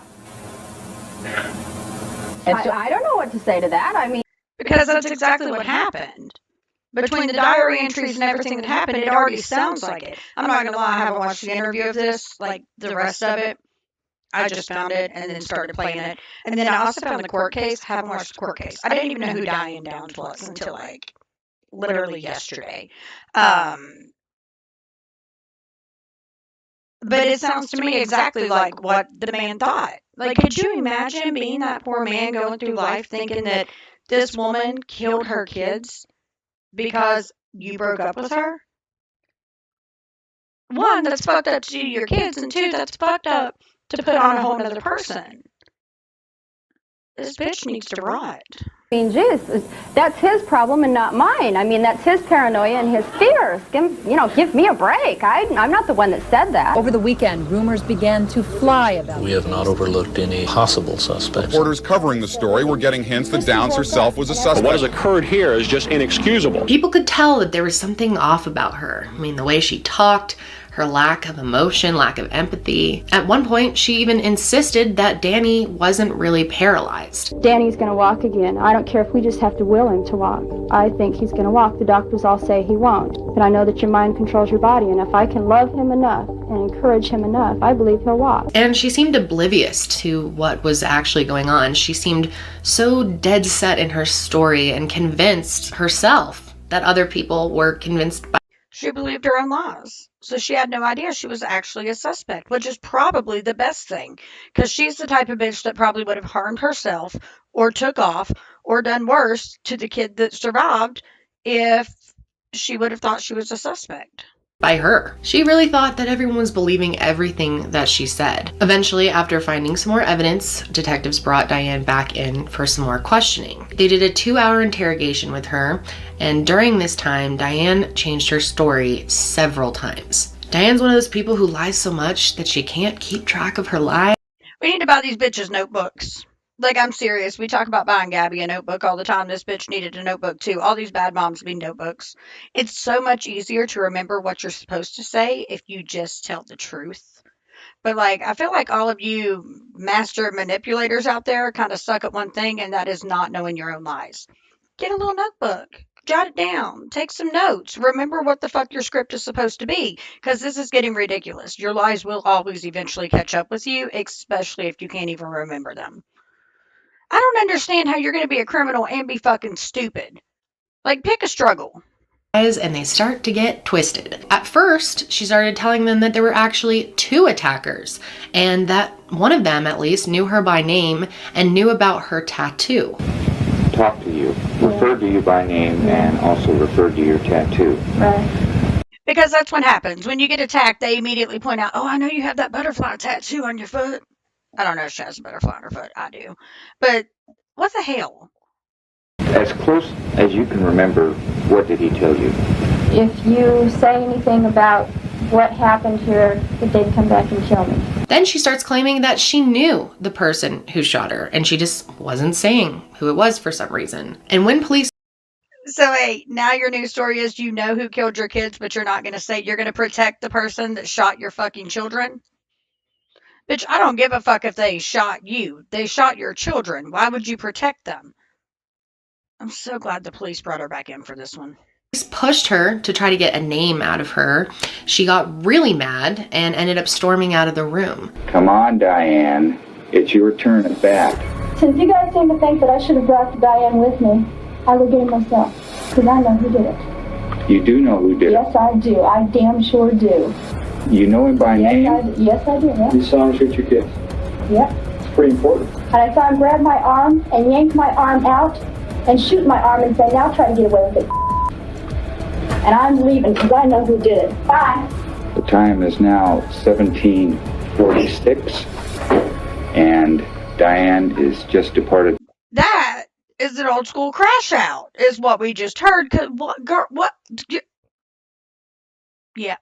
And so, I don't know what to say to that. I mean, Because that's exactly what happened. Between the diary entries and everything that happened, it already sounds like it. I'm not going to lie, I haven't watched the interview of this, like the rest of it. I just found it and then started playing it. And then I also found the court case. Haven't watched the court case. I didn't even know who Diane Downs was until like literally yesterday. But it sounds to me exactly like what the man thought. Like, could you imagine being that poor man going through life thinking that this woman killed her kids because you broke up with her? one, that's fucked up to do to your kids, and two, that's fucked up to put on a whole other person. This bitch needs to rot. I mean, geez, that's his problem and not mine. I mean, that's his paranoia and his fears. Give me a break. I'm not the one that said that. Over the weekend, rumors began to fly about We have not overlooked any possible suspects. Reporters covering the story were getting hints that Downs herself was a suspect. What has occurred here is just inexcusable. People could tell that there was something off about her. I mean, the way she talked, her lack of emotion, lack of empathy. At one point, she even insisted that Danny wasn't really paralyzed. Danny's going to walk again. I don't care if we just have to will him to walk. I think he's going to walk. The doctors all say he won't. But I know that your mind controls your body, and if I can love him enough and encourage him enough, I believe he'll walk. And she seemed oblivious to what was actually going on. She seemed so dead set in her story and convinced herself that other people were convinced by. She believed her own lies. So she had no idea she was actually a suspect, which is probably the best thing, because she's the type of bitch that probably would have harmed herself or took off or done worse to the kid that survived if she would have thought she was a suspect. By her. She really thought that everyone was believing everything that she said. Eventually, after finding some more evidence, detectives brought Diane back in for some more questioning. They did a 2-hour interrogation with her, and during this time, Diane changed her story several times. Diane's one of those people who lies so much that she can't keep track of her lies. We need to buy these bitches notebooks. Like, I'm serious. We talk about buying Gabi a notebook all the time. This bitch needed a notebook, too. All these bad moms need notebooks. It's so much easier to remember what you're supposed to say if you just tell the truth. But, like, I feel like all of you master manipulators out there kind of suck at one thing, and that is not knowing your own lies. Get a little notebook. Jot it down. Take some notes. Remember what the fuck your script is supposed to be, because this is getting ridiculous. Your lies will always eventually catch up with you, especially if you can't even remember them. I don't understand how you're going to be a criminal and be fucking stupid. Like, pick a struggle. And they start to get twisted. At first, she started telling them that there were actually 2 attackers, and that one of them, at least, knew her by name and knew about her tattoo. Talked to you, referred to you by name, and also referred to your tattoo. Right. Because that's what happens. When you get attacked, they immediately point out, oh, I know you have that butterfly tattoo on your foot. I don't know if she has a butterfly on her foot. I do. But what the hell? As close as you can remember, what did he tell you? If you say anything about what happened here, that they'd come back and kill me. Then she starts claiming that she knew the person who shot her, and she just wasn't saying who it was for some reason. And when police... So, hey, now your new story is you know who killed your kids, but you're not going to say you're going to protect the person that shot your fucking children? Bitch, I don't give a fuck if they shot you. They shot your children. Why would you protect them? I'm so glad the police brought her back in for this one. Pushed her to try to get a name out of her. She got really mad and ended up storming out of the room. Come on, Diane. It's your turn at bat. Since you guys seem to think that I should have brought Diane with me, I will get it myself, because I know who did it. You do know who did it? Yes, I do. I damn sure do. You know him by name? Yes, I do. Yeah. You saw him shoot your kids? Yep. It's pretty important. And I saw him grab my arm and yank my arm out and shoot my arm and say, now try to get away with it. And I'm leaving because I know who did it. Bye. The time is now 17:46, and Diane is just departed. That is an old school crash out, is what we just heard. Cause what, girl, what? Yeah.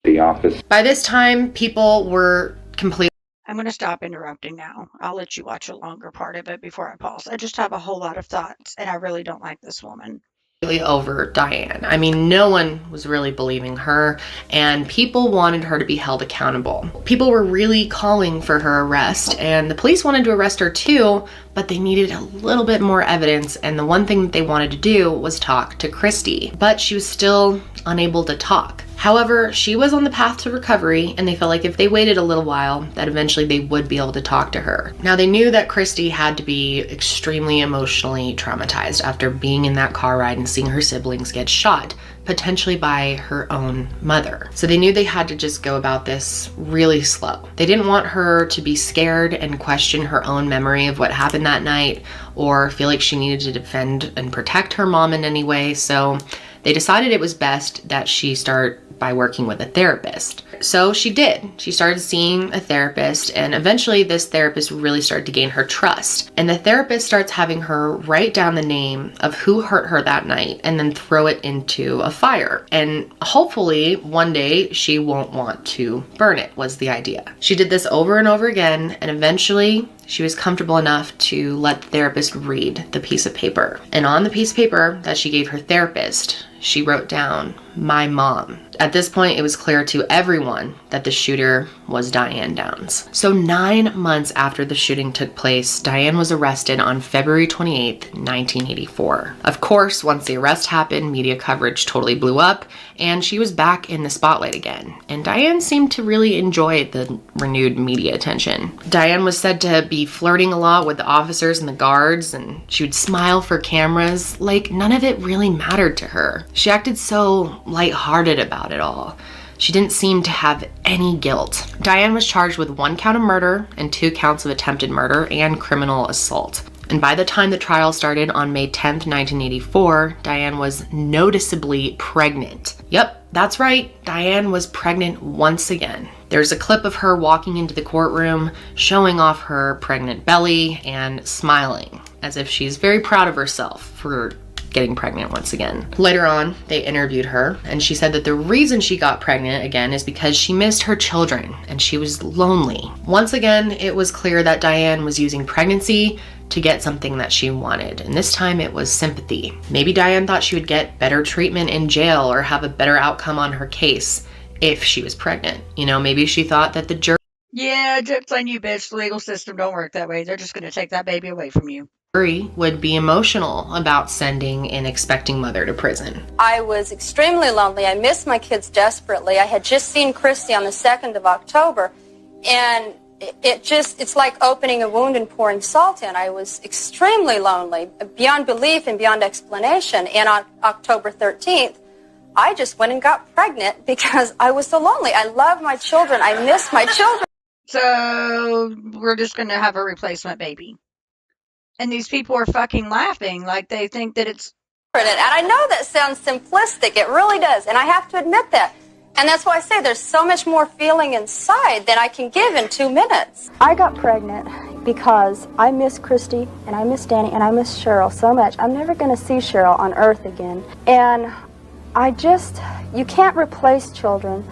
The office. By this time, people were completely... I'm going to stop interrupting now. I'll let you watch a longer part of it before I pause. I just have a whole lot of thoughts, and I really don't like this woman. Over Diane. I mean, no one was really believing her, and people wanted her to be held accountable. People were really calling for her arrest, and the police wanted to arrest her too, but they needed a little bit more evidence, and the one thing that they wanted to do was talk to Christy, but she was still unable to talk. However, she was on the path to recovery, and they felt like if they waited a little while, that eventually they would be able to talk to her. Now, they knew that Christy had to be extremely emotionally traumatized after being in that car ride and seeing her siblings get shot, potentially by her own mother. So they knew they had to just go about this really slow. They didn't want her to be scared and question her own memory of what happened that night, or feel like she needed to defend and protect her mom in any way, so they decided it was best that she start by working with a therapist. So she did. She started seeing a therapist, and eventually this therapist really started to gain her trust. And the therapist starts having her write down the name of who hurt her that night and then throw it into a fire. And hopefully one day she won't want to burn it, was the idea. She did this over and over again, and eventually she was comfortable enough to let the therapist read the piece of paper. And on the piece of paper that she gave her therapist, she wrote down, "My mom." At this point, it was clear to everyone that the shooter was Diane Downs. So 9 months after the shooting took place, Diane was arrested on February 28th, 1984. Of course, once the arrest happened, media coverage totally blew up, and she was back in the spotlight again. And Diane seemed to really enjoy the renewed media attention. Diane was said to be flirting a lot with the officers and the guards, and she would smile for cameras like none of it really mattered to her. She acted so lighthearted about it all. She didn't seem to have any guilt. Diane was charged with 1 count of murder and 2 counts of attempted murder and criminal assault. And by the time the trial started on May 10th, 1984, Diane was noticeably pregnant. Yep, that's right, Diane was pregnant once again. There's a clip of her walking into the courtroom, showing off her pregnant belly and smiling, as if she's very proud of herself for getting pregnant once again. Later on, they interviewed her, and she said that the reason she got pregnant again is because she missed her children and she was lonely. Once again, it was clear that Diane was using pregnancy to get something that she wanted, and this time it was sympathy. Maybe Diane thought she would get better treatment in jail or have a better outcome on her case if she was pregnant. You know, maybe she thought that the jury Yeah, jokes on you, bitch. The legal system don't work that way. They're just going to take that baby away from you. would be emotional about sending an expecting mother to prison. I was extremely lonely. I missed my kids desperately. I had just seen Christy on the 2nd of October, and it's like opening a wound and pouring salt in. I was extremely lonely, beyond belief and beyond explanation. And on October 13th, I just went and got pregnant because I was so lonely. I love my children. I miss my children. So we're just going to have a replacement baby. And these people are fucking laughing like they think that it's... And I know that sounds simplistic. It really does. And I have to admit that. And that's why I say there's so much more feeling inside than I can give in 2 minutes. I got pregnant because I miss Christy and I miss Danny and I miss Cheryl so much. I'm never going to see Cheryl on earth again. And you can't replace children,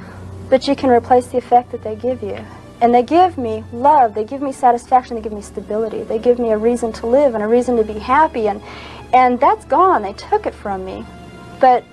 but you can replace the effect that they give you. And they give me love, they give me satisfaction, they give me stability, they give me a reason to live and a reason to be happy, and that's gone. They took it from me. But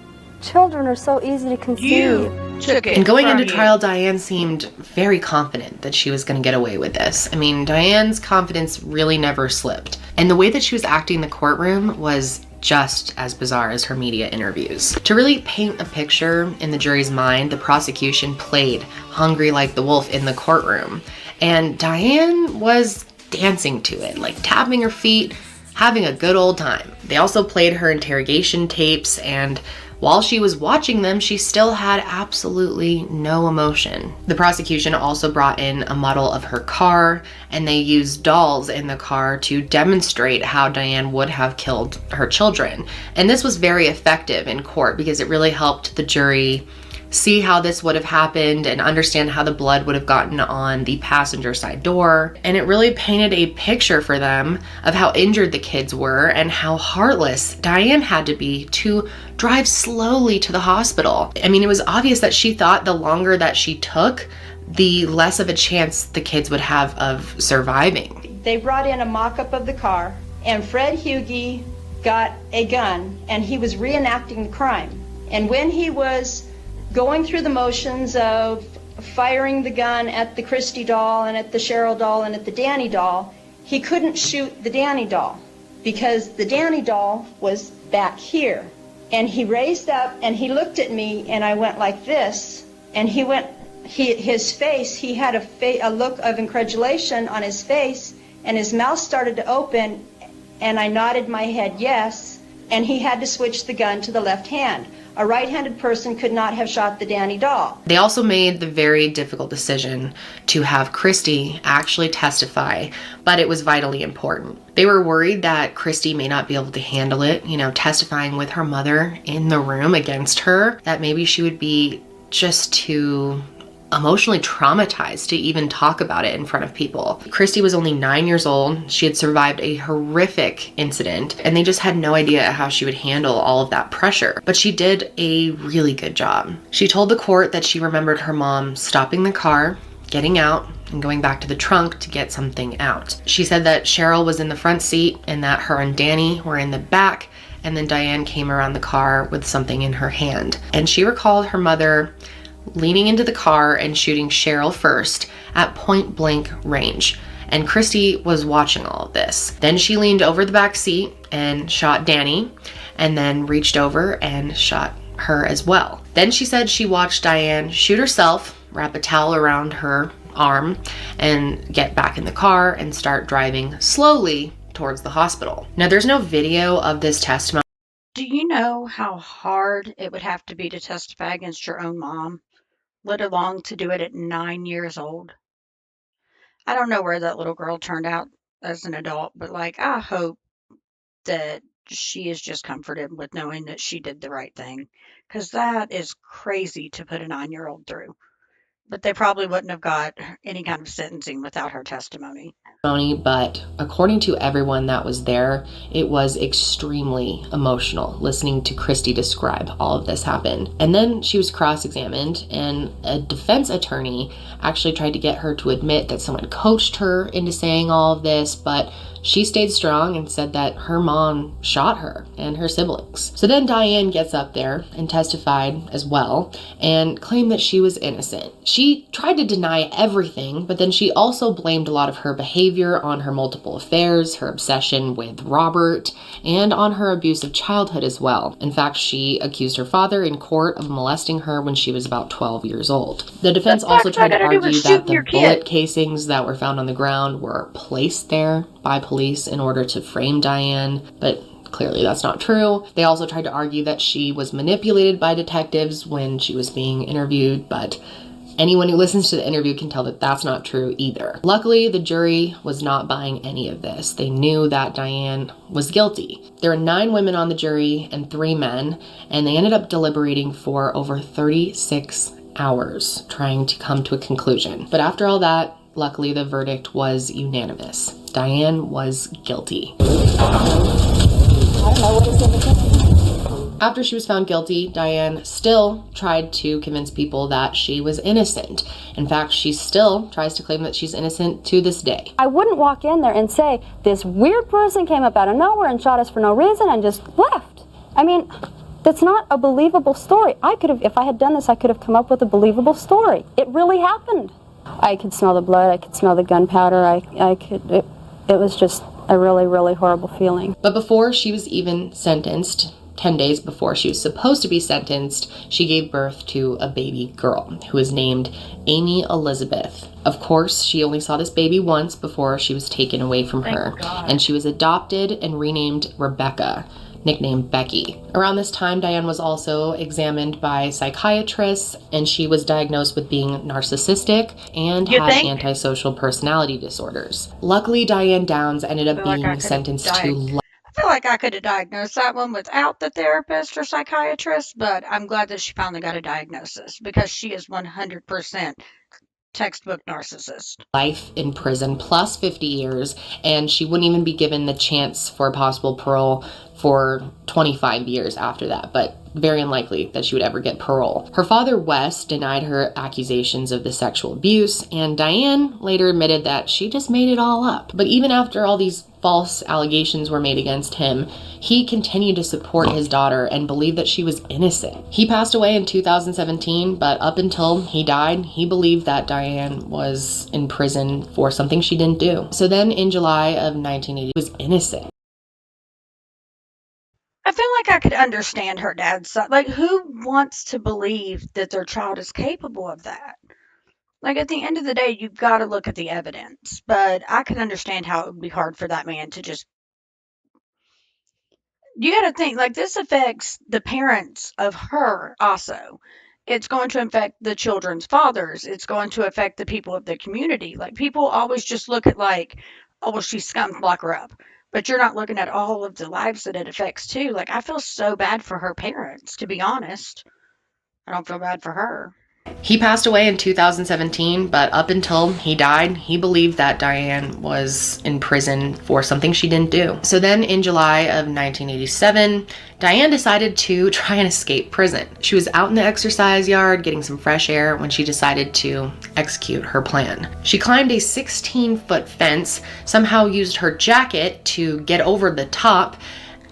children are so easy to conceive. You took it And going from into you. trial, Diane seemed very confident that she was going to get away with this. I mean, Diane's confidence really never slipped. And the way that she was acting in the courtroom was just as bizarre as her media interviews. To really paint a picture in the jury's mind, the prosecution played Hungry Like the Wolf in the courtroom. And Diane was dancing to it, like tapping her feet, having a good old time. They also played her interrogation tapes, and while she was watching them, she still had absolutely no emotion. The prosecution also brought in a model of her car, and they used dolls in the car to demonstrate how Diane would have killed her children. And this was very effective in court because it really helped the jury see how this would have happened and understand how the blood would have gotten on the passenger side door. And it really painted a picture for them of how injured the kids were and how heartless Diane had to be to drive slowly to the hospital. I mean, it was obvious that she thought the longer that she took, the less of a chance the kids would have of surviving. They brought in a mock-up of the car, and Fred Hughey got a gun, and he was reenacting the crime. And when he was going through the motions of firing the gun at the Christy doll and at the Cheryl doll and at the Danny doll, he couldn't shoot the Danny doll because the Danny doll was back here. And he raised up and he looked at me, and I went like this, and his face, he had a look of incredulation on his face, and his mouth started to open, and I nodded my head yes, and he had to switch the gun to the left hand. A right-handed person could not have shot the Danny doll. They also made the very difficult decision to have Christy actually testify, but it was vitally important. They were worried that Christy may not be able to handle it, testifying with her mother in the room against her, that maybe she would be just too emotionally traumatized to even talk about it in front of people. Christy was only 9 years old. She had survived a horrific incident, and they just had no idea how she would handle all of that pressure. But she did a really good job. She told the court that she remembered her mom stopping the car, getting out, and going back to the trunk to get something out. She said that Cheryl was in the front seat and that her and Danny were in the back, and then Diane came around the car with something in her hand. And she recalled her mother leaning into the car and shooting Cheryl first at point blank range. And Christy was watching all of this. Then she leaned over the back seat and shot Danny, and then reached over and shot her as well. Then she said she watched Diane shoot herself, wrap a towel around her arm, and get back in the car and start driving slowly towards the hospital. Now, there's no video of this testimony. Do you know how hard it would have to be to testify against your own mom, let alone to do it at 9 years old? I don't know where that little girl turned out as an adult, but like, I hope that she is just comforted with knowing that she did the right thing, because that is crazy to put a 9-year-old through. But they probably wouldn't have got any kind of sentencing without her testimony. But according to everyone that was there, it was extremely emotional listening to Christy describe all of this happen. And then she was cross-examined, and a defense attorney actually tried to get her to admit that someone coached her into saying all of this, but she stayed strong and said that her mom shot her and her siblings. So then Diane gets up there and testified as well and claimed that she was innocent. She tried to deny everything, but then she also blamed a lot of her behavior on her multiple affairs, her obsession with Robert, and on her abusive childhood as well. In fact, she accused her father in court of molesting her when she was about 12 years old. The defense also tried to argue that the bullet casings that were found on the ground were placed there by police in order to frame Diane, but clearly that's not true. They also tried to argue that she was manipulated by detectives when she was being interviewed, but anyone who listens to the interview can tell that that's not true either. Luckily, the jury was not buying any of this. They knew that Diane was guilty. There were 9 women on the jury and 3 men, and they ended up deliberating for over 36 hours trying to come to a conclusion. But after all that, luckily the verdict was unanimous. Diane was guilty. After she was found guilty, Diane still tried to convince people that she was innocent. In fact, she still tries to claim that she's innocent to this day. I wouldn't walk in there and say, this weird person came up out of nowhere and shot us for no reason and just left. I mean, that's not a believable story. I could have, if I had done this, I could have come up with a believable story. It really happened. I could smell the blood, I could smell the gunpowder, it was just a really, really horrible feeling. But before she was even sentenced, 10 days before she was supposed to be sentenced, she gave birth to a baby girl who was named Amy Elizabeth. Of course, she only saw this baby once before she was taken away from her, and she was adopted and renamed Rebecca, nicknamed Becky. Around this time, Diane was also examined by psychiatrists, and she was diagnosed with being narcissistic and had antisocial personality disorders. Luckily, Diane Downs ended up being sentenced to life. I feel like I could have diagnosed that one without the therapist or psychiatrist, but I'm glad that she finally got a diagnosis, because she is 100% textbook narcissist. Life in prison plus 50 years, and she wouldn't even be given the chance for possible parole for 25 years after that, but very unlikely that she would ever get parole. Her father, Wes, denied her accusations of the sexual abuse, and Diane later admitted that she just made it all up. But even after all these false allegations were made against him, he continued to support his daughter and believed that she was innocent. He passed away in 2017, but up until he died, he believed that Diane was in prison for something she didn't do. So then in July of 1980, she was innocent. I feel like I could understand her dad's side. Like, who wants to believe that their child is capable of that? Like, at the end of the day, you've got to look at the evidence. But I could understand how it would be hard for that man to just... You got to think, like, this affects the parents of her also. It's going to affect the children's fathers. It's going to affect the people of the community. Like, people always just look at, like, oh, well, she's scum, lock her up. But you're not looking at all of the lives that it affects, too. Like, I feel so bad for her parents, to be honest. I don't feel bad for her. He passed away in 2017, but up until he died, he believed that Diane was in prison for something she didn't do. So then in July of 1987, Diane decided to try and escape prison. She was out in the exercise yard getting some fresh air when she decided to execute her plan. She climbed a 16-foot fence, somehow used her jacket to get over the top,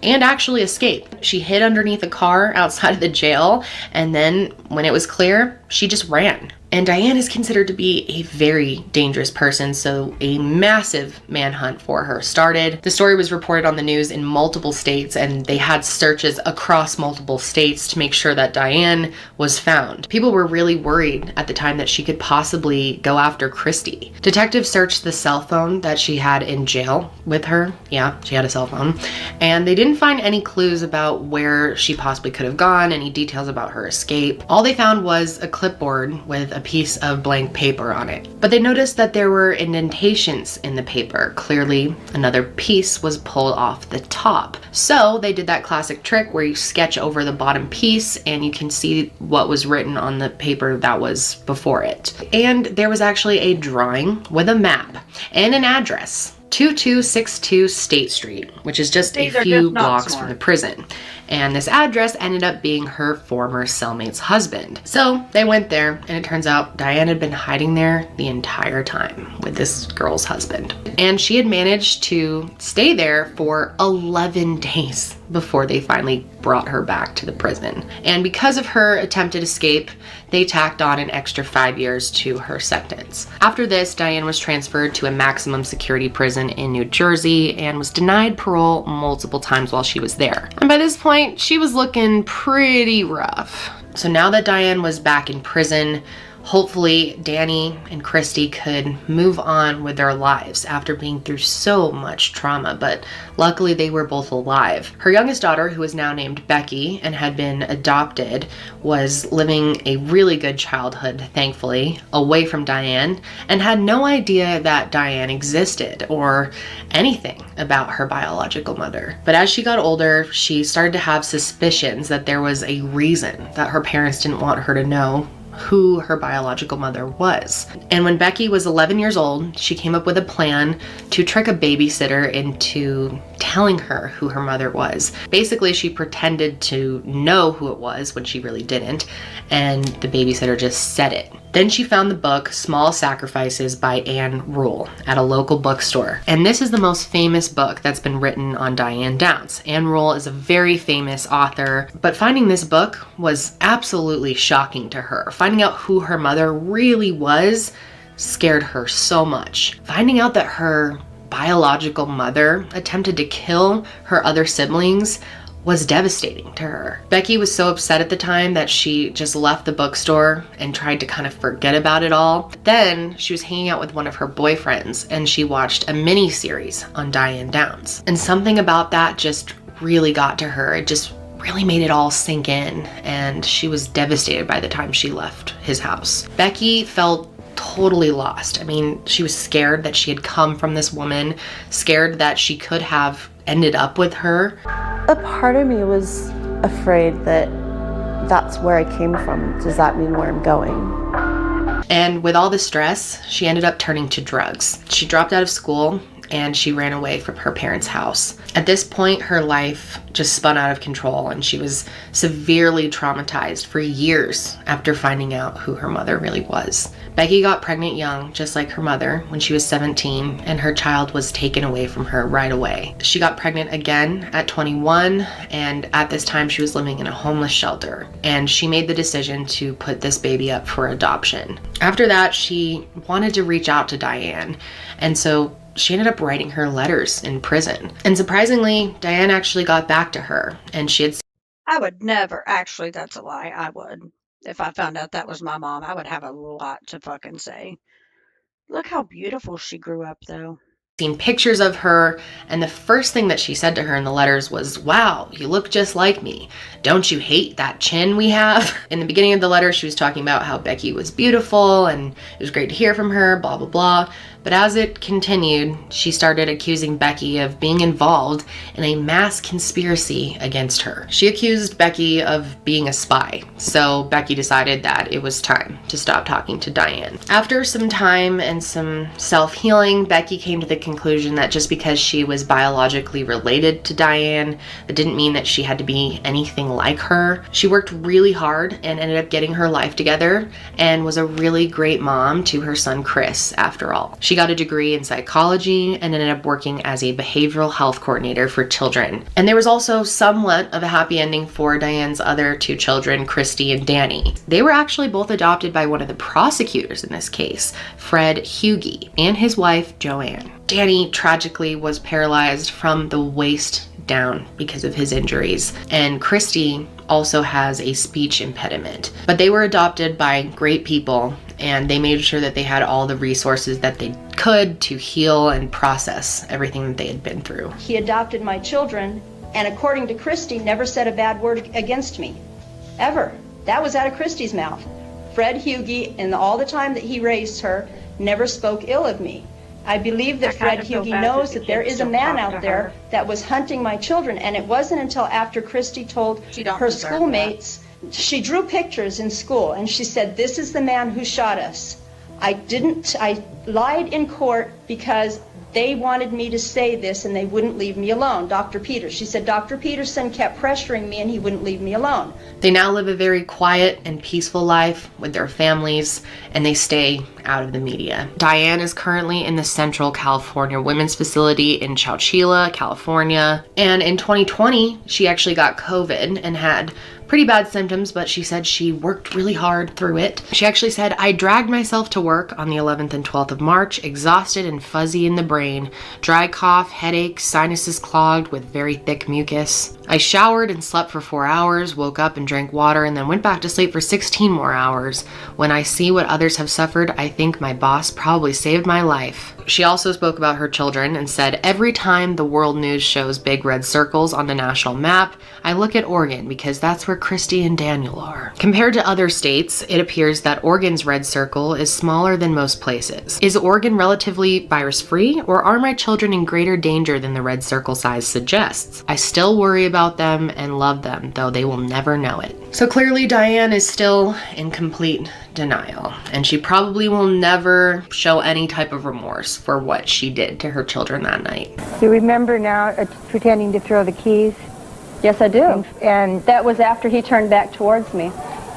and actually escape. She hid underneath a car outside of the jail, and then when it was clear, she just ran. And Diane is considered to be a very dangerous person, so a massive manhunt for her started. The story was reported on the news in multiple states, and they had searches across multiple states to make sure that Diane was found. People were really worried at the time that she could possibly go after Christy. Detectives searched the cell phone that she had in jail with her. Yeah, she had a cell phone. And they didn't find any clues about where she possibly could have gone, any details about her escape. All they found was a clipboard with a piece of blank paper on it. But they noticed that there were indentations in the paper. Clearly, another piece was pulled off the top. So they did that classic trick where you sketch over the bottom piece and you can see what was written on the paper that was before it. And there was actually a drawing with a map and an address. 2262 State Street, which is just a few blocks from the prison. And this address ended up being her former cellmate's husband. So they went there, and it turns out Diane had been hiding there the entire time with this girl's husband. And she had managed to stay there for 11 days before they finally brought her back to the prison. And because of her attempted escape, they tacked on an extra 5 years to her sentence. After this, Diane was transferred to a maximum security prison in New Jersey and was denied parole multiple times while she was there. And by this point, she was looking pretty rough. So now that Diane was back in prison, hopefully Danny and Christy could move on with their lives after being through so much trauma, but luckily they were both alive. Her youngest daughter, who is now named Becky and had been adopted, was living a really good childhood, thankfully, away from Diane, and had no idea that Diane existed or anything about her biological mother. But as she got older, she started to have suspicions that there was a reason that her parents didn't want her to know who her biological mother was. And when Becky was 11 years old, she came up with a plan to trick a babysitter into telling her who her mother was. Basically, she pretended to know who it was when she really didn't, and the babysitter just said it. Then she found the book Small Sacrifices by Anne Rule at a local bookstore. And this is the most famous book that's been written on Diane Downs. Anne Rule is a very famous author, but finding this book was absolutely shocking to her. Finding out who her mother really was scared her so much. Finding out that her biological mother attempted to kill her other siblings was devastating to her. Becky was so upset at the time that she just left the bookstore and tried to kind of forget about it all. Then she was hanging out with one of her boyfriends and she watched a mini series on Diane Downs. And something about that just really got to her. It just really made it all sink in, and she was devastated by the time she left his house. Becky felt totally lost. I mean, she was scared that she had come from this woman, scared that she could have ended up with her. A part of me was afraid that that's where I came from. Does that mean where I'm going? And with all the stress, she ended up turning to drugs. She dropped out of school and she ran away from her parents' house. At this point, her life just spun out of control and she was severely traumatized for years after finding out who her mother really was. Becky got pregnant young, just like her mother, when she was 17, and her child was taken away from her right away. She got pregnant again at 21, and at this time she was living in a homeless shelter, and she made the decision to put this baby up for adoption. After that, she wanted to reach out to Diane, and so she ended up writing her letters in prison. And surprisingly, Diane actually got back to her, and she had... I would never, actually, that's a lie, I would. If I found out that was my mom, I would have a lot to fucking say. Look how beautiful she grew up, though. Seen pictures of her, and the first thing that she said to her in the letters was, "Wow, you look just like me. Don't you hate that chin we have?" In the beginning of the letter, she was talking about how Becky was beautiful and it was great to hear from her, blah, blah, blah. But as it continued, she started accusing Becky of being involved in a mass conspiracy against her. She accused Becky of being a spy, so Becky decided that it was time to stop talking to Diane. After some time and some self-healing, Becky came to the conclusion that just because she was biologically related to Diane, that didn't mean that she had to be anything like her. She worked really hard and ended up getting her life together and was a really great mom to her son Chris after all. She got a degree in psychology and ended up working as a behavioral health coordinator for children. And there was also somewhat of a happy ending for Diane's other two children, Christy and Danny. They were actually both adopted by one of the prosecutors in this case, Fred Hughey, and his wife Joanne. Danny tragically was paralyzed from the waist down because of his injuries, and Christy also has a speech impediment. But they were adopted by great people, and they made sure that they had all the resources that they could to heal and process everything that they had been through. He adopted my children, and according to Christy, never said a bad word against me. Ever. That was out of Christy's mouth. Fred Hughey, in all the time that he raised her, never spoke ill of me. I believe that Fred Hughey knows that there is a man out there that was hunting my children, and it wasn't until after Christy told her schoolmates, she drew pictures in school, and she said, "This is the man who shot us." I lied in court because they wanted me to say this and they wouldn't leave me alone. Dr. Peters, she said, Dr. Peterson kept pressuring me and he wouldn't leave me alone. They now live a very quiet and peaceful life with their families, and they stay out of the media. Diane is currently in the Central California Women's Facility in Chowchilla, California. And in 2020, she actually got COVID and had pretty bad symptoms, but she said she worked really hard through it. She actually said, "I dragged myself to work on the 11th and 12th of March, exhausted and fuzzy in the brain, dry cough, headache, sinuses clogged with very thick mucus. I showered and slept for 4 hours, woke up and drank water, and then went back to sleep for 16 more hours. When I see what others have suffered, I think my boss probably saved my life." She also spoke about her children and said, "Every time the world news shows big red circles on the national map, I look at Oregon because that's where Christy and Daniel are." Compared to other states, it appears that Oregon's red circle is smaller than most places. Is Oregon relatively virus-free, or are my children in greater danger than the red circle size suggests? I still worry about them and love them, though they will never know it. So clearly Diane is still in complete denial, and she probably will never show any type of remorse for what she did to her children that night. You remember now pretending to throw the keys? Yes, I do. And that was after he turned back towards me.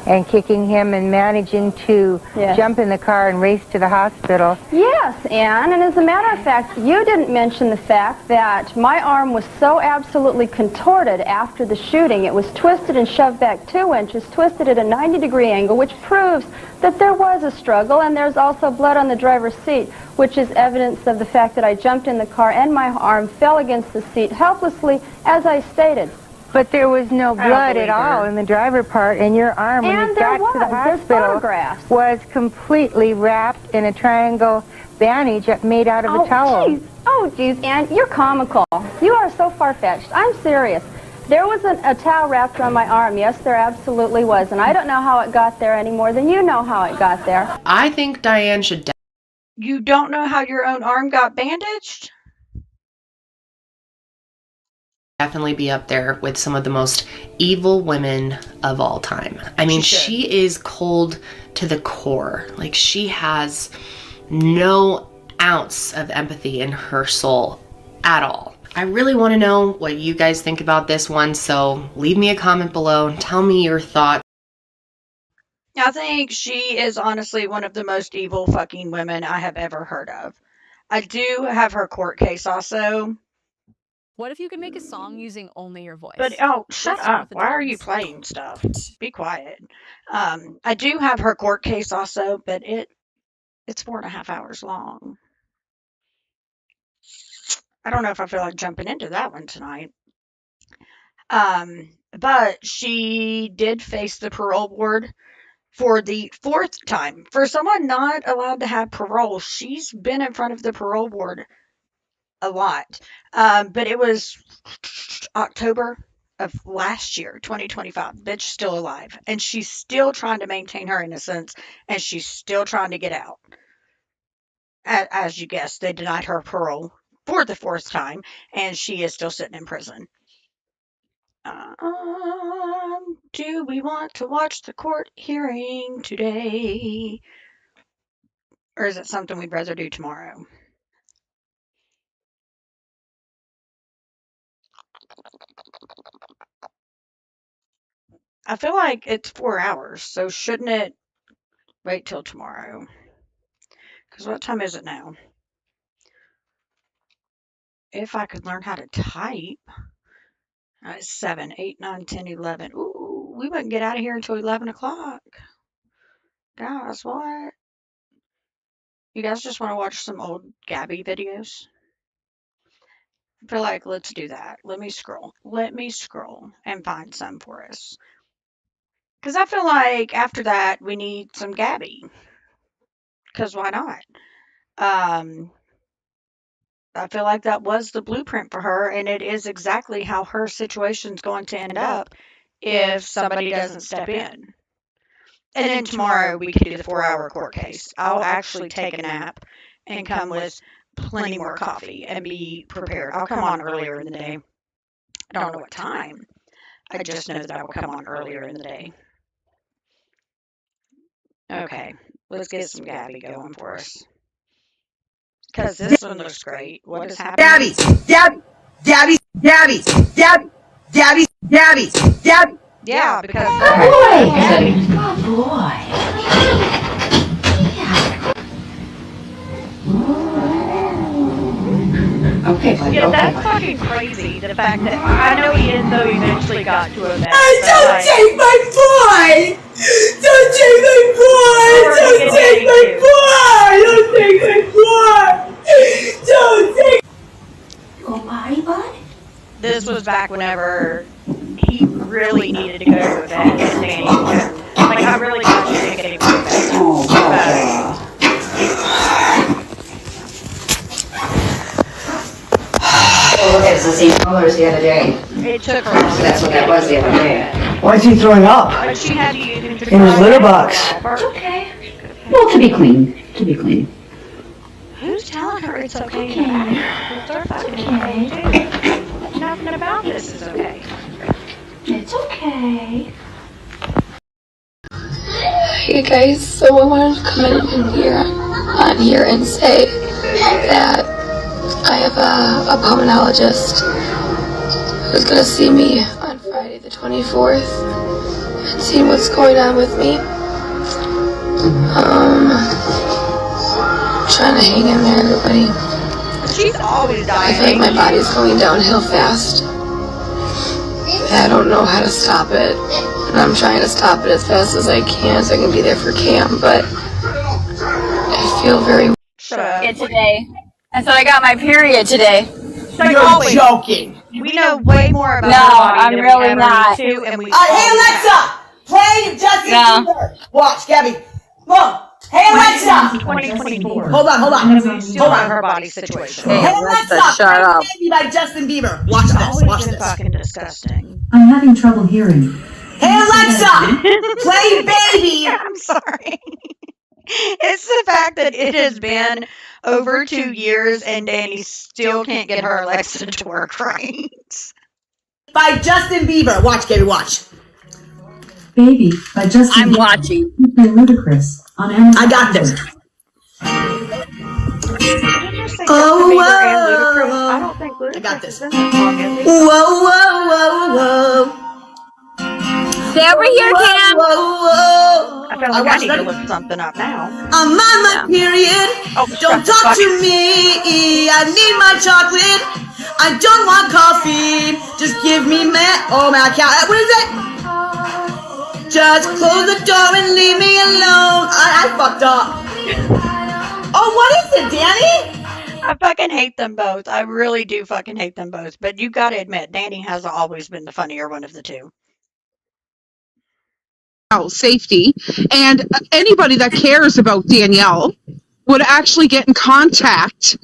And kicking him and managing to jump in the car and race to the hospital. Yes, Anne, and as a matter of fact, you didn't mention the fact that my arm was so absolutely contorted after the shooting. It was twisted and shoved back 2 inches, twisted at a 90-degree angle, which proves that there was a struggle, and there's also blood on the driver's seat, which is evidence of the fact that I jumped in the car and my arm fell against the seat helplessly, as I stated. But there was no blood at all in the driver part, and your arm, when you got to the hospital, was completely wrapped in a triangle bandage made out of a towel. Geez. Oh, geez, Anne, you're comical. You are so far-fetched. I'm serious. There was a towel wrapped around my arm. Yes, there absolutely was, and I don't know how it got there any more than you know how it got there. I think Diane should... You don't know how your own arm got bandaged? Definitely be up there with some of the most evil women of all time. I mean, she is cold to the core. Like, she has no ounce of empathy in her soul at all. I really want to know what you guys think about this one, so leave me a comment below and tell me your thoughts. I think she is honestly one of the most evil fucking women I have ever heard of. I do have her court case also. What if you could make a song using only your voice? But, oh, shut up. Why are you playing stuff? Be quiet. I do have her court case also, but it's 4.5 hours long. I don't know if I feel like jumping into that one tonight. But she did face the parole board for the 4th time. For someone not allowed to have parole, she's been in front of the parole board a lot. But it was October of last year, 2025. Bitch still alive. And she's still trying to maintain her innocence, and she's still trying to get out. as you guessed, they denied her parole for the fourth time, and she is still sitting in prison. Do we want to watch the court hearing today? Or is it something we'd rather do tomorrow? I feel like it's 4 hours, so shouldn't it wait till tomorrow? Because what time is it now? If I could learn how to type. It's 7, 8, 9, 10, 11. Ooh, we wouldn't get out of here until 11 o'clock. Guys, what? You guys just want to watch some old Gabi videos? I feel like let's do that. Let me scroll. Let me scroll and find some for us. Because I feel like after that, we need some Gabi. Because why not? I feel like that was the blueprint for her, and it is exactly how her situation's going to end up if somebody doesn't step in. And then tomorrow we could do the 4-hour court case. I'll actually take a nap and come with plenty more coffee and be prepared. I'll come on earlier in the day. I don't know what time. I just know that I will come on earlier in the day. Okay, let's get some Gabi going for us. Because this one looks great. What is happening? Gabi! Yeah, because Gabi. Okay, buddy. Yeah, that's fucking crazy. The fact that I know he is, though, eventually got to a bed. Don't take my boy! Don't take my boy! Don't take my boy! Don't take my boy! Don't take. Go potty, bud? This was back whenever he really needed to go to bed. And Danny, like, I really thought you didn't get him to bed. Oh, look, it's the same color as the other day. It took her. That's what that was the other day. Why is he throwing up? But she had to use him to In his litter box. It's okay. Well, to be clean. To be clean. Who's telling her it's okay? It's her fucking okay. Nothing about this is okay. It's okay. Hey guys, so I wanted to come on here and say that I have a pulmonologist who's gonna see me on Friday the 24th and see what's going on with me. Trying to hang in there, everybody. She's always dying. I feel like my body's going downhill fast. I don't know how to stop it, and I'm trying to stop it as fast as I can so I can be there for camp, but I feel very... Today. And so I got my period today. You're joking. We know way more about No, her body I'm than really we ever not. need to, and we Hey Alexa! Play Justin Bieber. Watch, Gabi. Look. Hey Alexa! 2024. Hold on. And we still know her body situation. Hey Alexa, shut up. Baby by Justin Bieber. Watch this. Watch this. Fucking disgusting. I'm having trouble hearing. Hey Alexa, play Baby. I'm sorry. It's the fact that it has been over 2 years and Danny still can't get her Alexa to work right. By Justin Bieber. Watch, Gabi, watch. Baby by Justin I'm Bieber. watching. Play Ludacris on Amazon. I got this. Oh, whoa. I don't think Ludacris I got this. is in that song, is he? Whoa. Stay over here, Cam. Whoa. I feel like I need to look something up now. I'm on my period. Oh, Don't talk to me. I need my chocolate. I don't want coffee. Just give me oh man, I can't. What is it? Just close the door and leave me alone. I fucked up. Oh, what is it, Danny? I fucking hate them both. I really do fucking hate them both. But you gotta admit, Danny has always been the funnier one of the two. Safety, and anybody that cares about Danielle would actually get in contact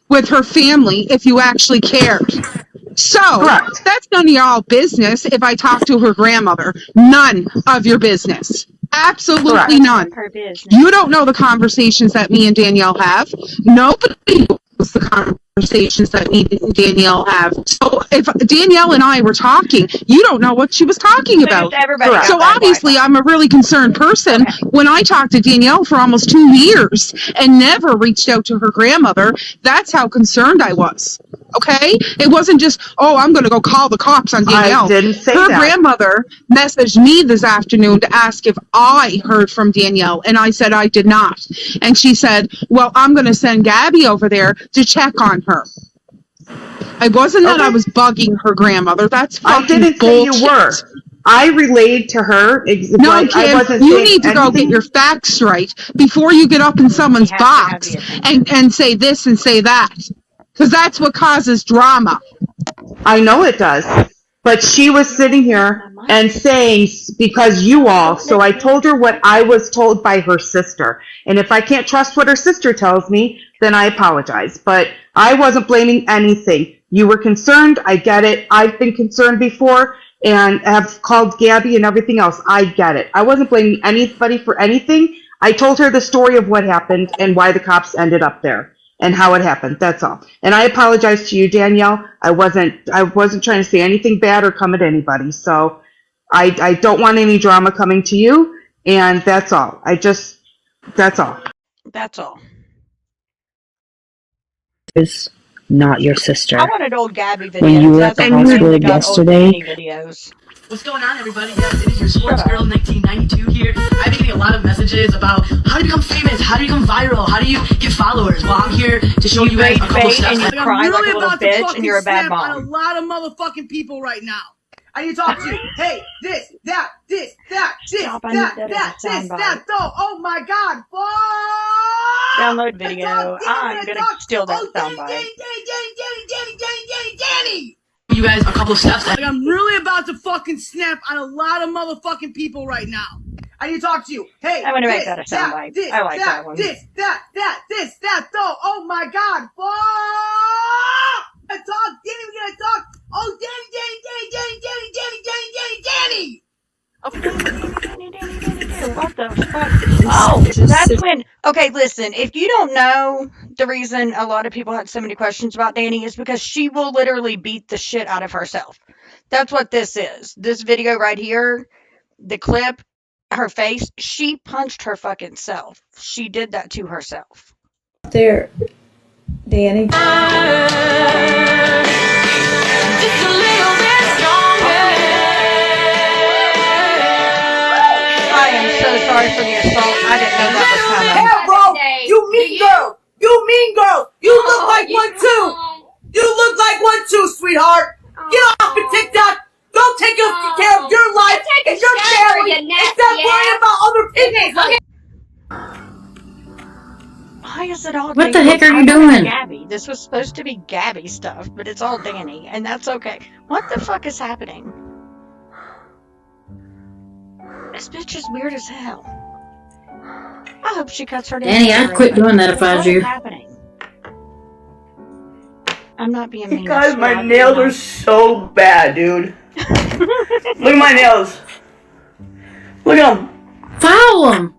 with her family if you actually cared. So that's none of y'all business if I talk to her grandmother. None of your business. Absolutely Correct. none. Her business. You don't know the conversations that me and Danielle have. Nobody knows the conversations that me and Danielle have. So if Danielle and I were talking, you don't know what she was talking about. everybody So obviously I'm a really concerned person. When I talked to Danielle for almost 2 years and never reached out to her grandmother, that's how concerned I was. Okay? It wasn't just, oh, I'm going to go call the cops on Danielle. I didn't say her that. grandmother messaged me this afternoon to ask if I heard from Danielle, and I said I did not. And she said, well, I'm going to send Gabi over there to check on her. It wasn't that I was bugging her grandmother. That's fucking I didn't bullshit. say you were. I relayed to her. No, Kim, you need to go get your facts straight before you get up in someone's box and say this and say that. Because that's what causes drama. I know it does. But she was sitting here and saying, because you all, so I told her what I was told by her sister. And if I can't trust what her sister tells me, then I apologize. But I wasn't blaming anything. You were concerned. I get it. I've been concerned before and have called Gabi and everything else. I get it. I wasn't blaming anybody for anything. I told her the story of what happened and why the cops ended up there and how it happened. That's all. And I apologize to you, Danielle. I wasn't trying to say anything bad or come at anybody. So I don't want any drama coming to you. And that's all. That's all. That's all. Is not your sister. I wanted old Gabi videos. When you were at That's the what we hospital got, old yesterday, Gabi videos. What's going on, everybody? Yes, it is your sports girl 1992 here. I've been getting a lot of messages about how to become famous, how to become viral, how do you get followers. Well, I'm here to show you guys a couple steps. And you cry like a little bitch and you're a bad mom. On a lot of motherfucking people right now. I need to talk to you. Hey, this, that, this, that, this, Stop, that, oh my God. Fuck! Download video. I'm gonna steal that soundbite. Danny! You guys a couple steps. I'm really about to fucking snap on a lot of motherfucking people right now. I need to talk to you. Hey, I'm gonna make that a soundbite. I like that one. This, that, oh my God. Fuck! I talk, Danny, we gotta talk. Oh, Danny! What the fuck? Oh, that's when. Okay, listen. If you don't know, the reason a lot of people had so many questions about Danny is because she will literally beat the shit out of herself. That's what this is. This video right here, the clip, her face, she punched her fucking self. She did that to herself. There, Danny. I am so sorry for the assault. I didn't know that was coming. Hey, bro! You mean girl! You mean girl! You look like one too! You look like one too, sweetheart! Get off of TikTok! Go take care of your life and your family instead of worrying about other people's life! Why is it all What the heck are you doing? Gabi. This was supposed to be Gabi stuff, but it's all Danny, and that's okay. What the fuck is happening? This bitch is weird as hell. I hope she cuts her nails. Danny, I'd quit doing that if I was you. What's happening? I'm not being mean. Guys, my nails are so bad, dude. Look at my nails. Look at them. Follow them.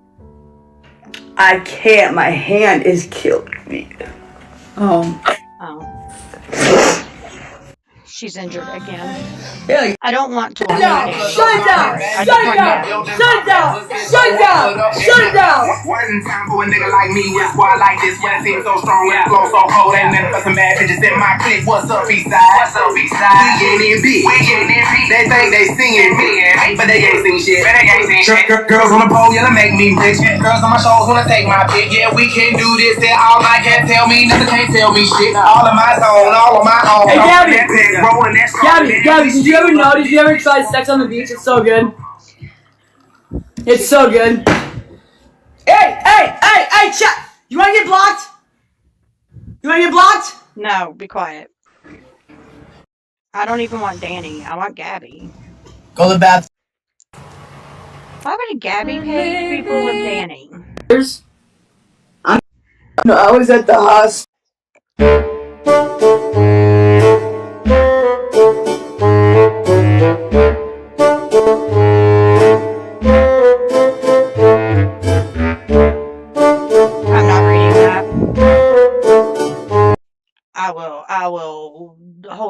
I can't. My hand is killing me. Oh. She's injured again. Yeah. I don't want to. Shut down! Shut it down! Shut it down! Shut it down! Shut it down! Shut it down! One time for a nigga like me with squad like this, when it seems so strong and flow so cold, and then for some bad bitches in my clique. What's up, Eastside? What's up, Eastside? We getting big. We getting big. They think they singing me, but they ain't sing shit. But they ain't sing shit. Girls on the pole, yeah, they make me rich. Girls on my shows wanna take my pick. Yeah, we can do this and all night. Can't tell me nothing, can't tell me shit. All of my zone, all of my own. Hey, Gabi, did you ever know? Did you ever try sex on the beach? It's so good. It's so good. Hey, chat! You wanna get blocked? You wanna get blocked? No, be quiet. I don't even want Danny. I want Gabi. Go to the bathroom. Why would a Gabi pay people with Danny? I was at the hospital.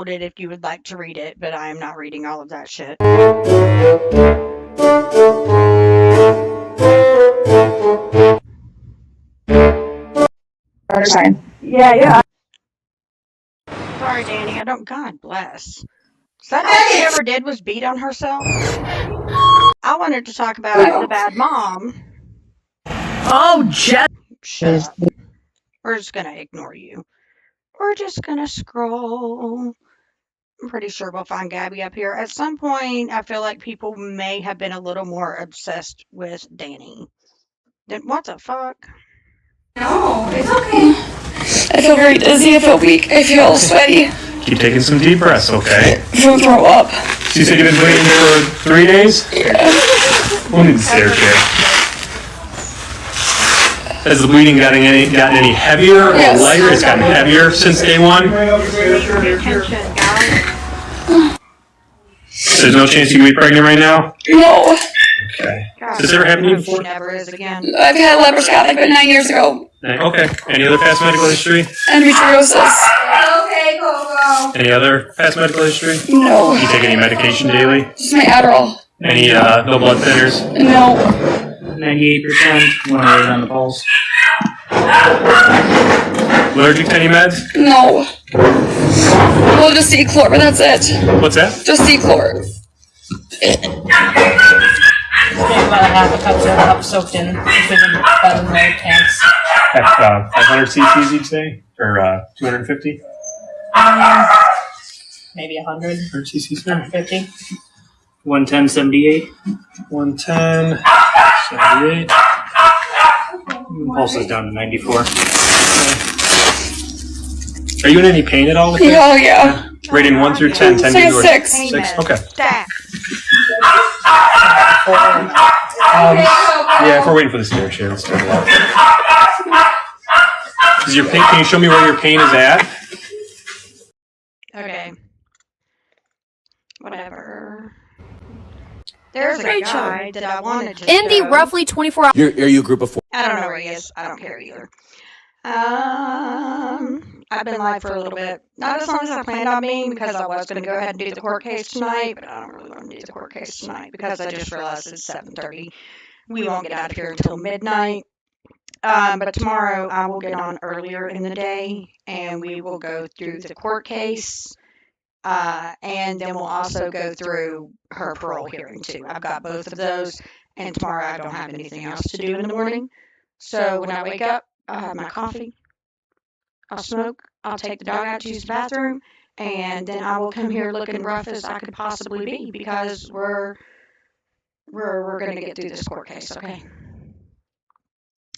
hold it if you would like to read it, but I am not reading all of that shit. Yeah. Sorry, Danny, I don't. God bless. So that all she ever did was beat on herself? I wanted to talk about the bad mom. Oh, Jet. Shut up. We're just gonna ignore you. We're just gonna scroll. I'm pretty sure we'll find Gabby up here. At some point, I feel like people may have been a little more obsessed with Danny. Then what the fuck? No, it's okay. I feel very dizzy. I feel weak. I feel sweaty. Keep taking some deep breaths, okay? Don't throw up. So you said you've been waiting for 3 days? Yeah. We'll need the stair chair. Has the bleeding gotten any heavier or lighter? It's gotten heavier since day one? There's no chance you can be pregnant right now? No. Okay. Has this ever happened to you before? Never is again. I've had laparoscopic, but 9 years ago. Okay. Any other past medical history? Endometriosis. Okay, Coco. Any other past medical history? No. You take any medication daily? Just my Adderall. Any no blood thinners? No. 98%. 108 on the pulse. Allergic to any meds? No. Well, just Eclor, but that's it. What's that? Just Eclor. About a half a cup soaked in about in the tanks. At 500 cc's each day? Or 250? Maybe 100. 100 cc's? 150. 110/78. 110, 78. Pulse is down to 94. Are you in any pain at all with this? Oh, yeah. Rating 1 through 10, 10 being yours. 6. 6? Okay. Stack. Yeah, if we're waiting for the stair chair, let's do that. Is your pain, can you show me where your pain is at? Okay. Whatever. There's a guy that I wanted to In the show. roughly 24 hours. Are you a group of 4? I don't know where he is. I don't care either. I've been live for a little bit. Not as long as I planned on being, because I was going to go ahead and do the court case tonight, but I don't really want to do the court case tonight because I just realized it's 7:30. We won't get out of here until midnight. But tomorrow I will get on earlier in the day and we will go through the court case. And then we'll also go through her parole hearing too. I've got both of those, and tomorrow I don't have anything else to do in the morning. So when I wake up, I'll have my coffee, I'll smoke, I'll take the dog out to use the bathroom, and then I will come here looking rough as I could possibly be because we're gonna get through this court case, okay?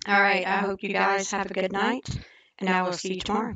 All right, I hope you guys have a good night, and I will see you tomorrow.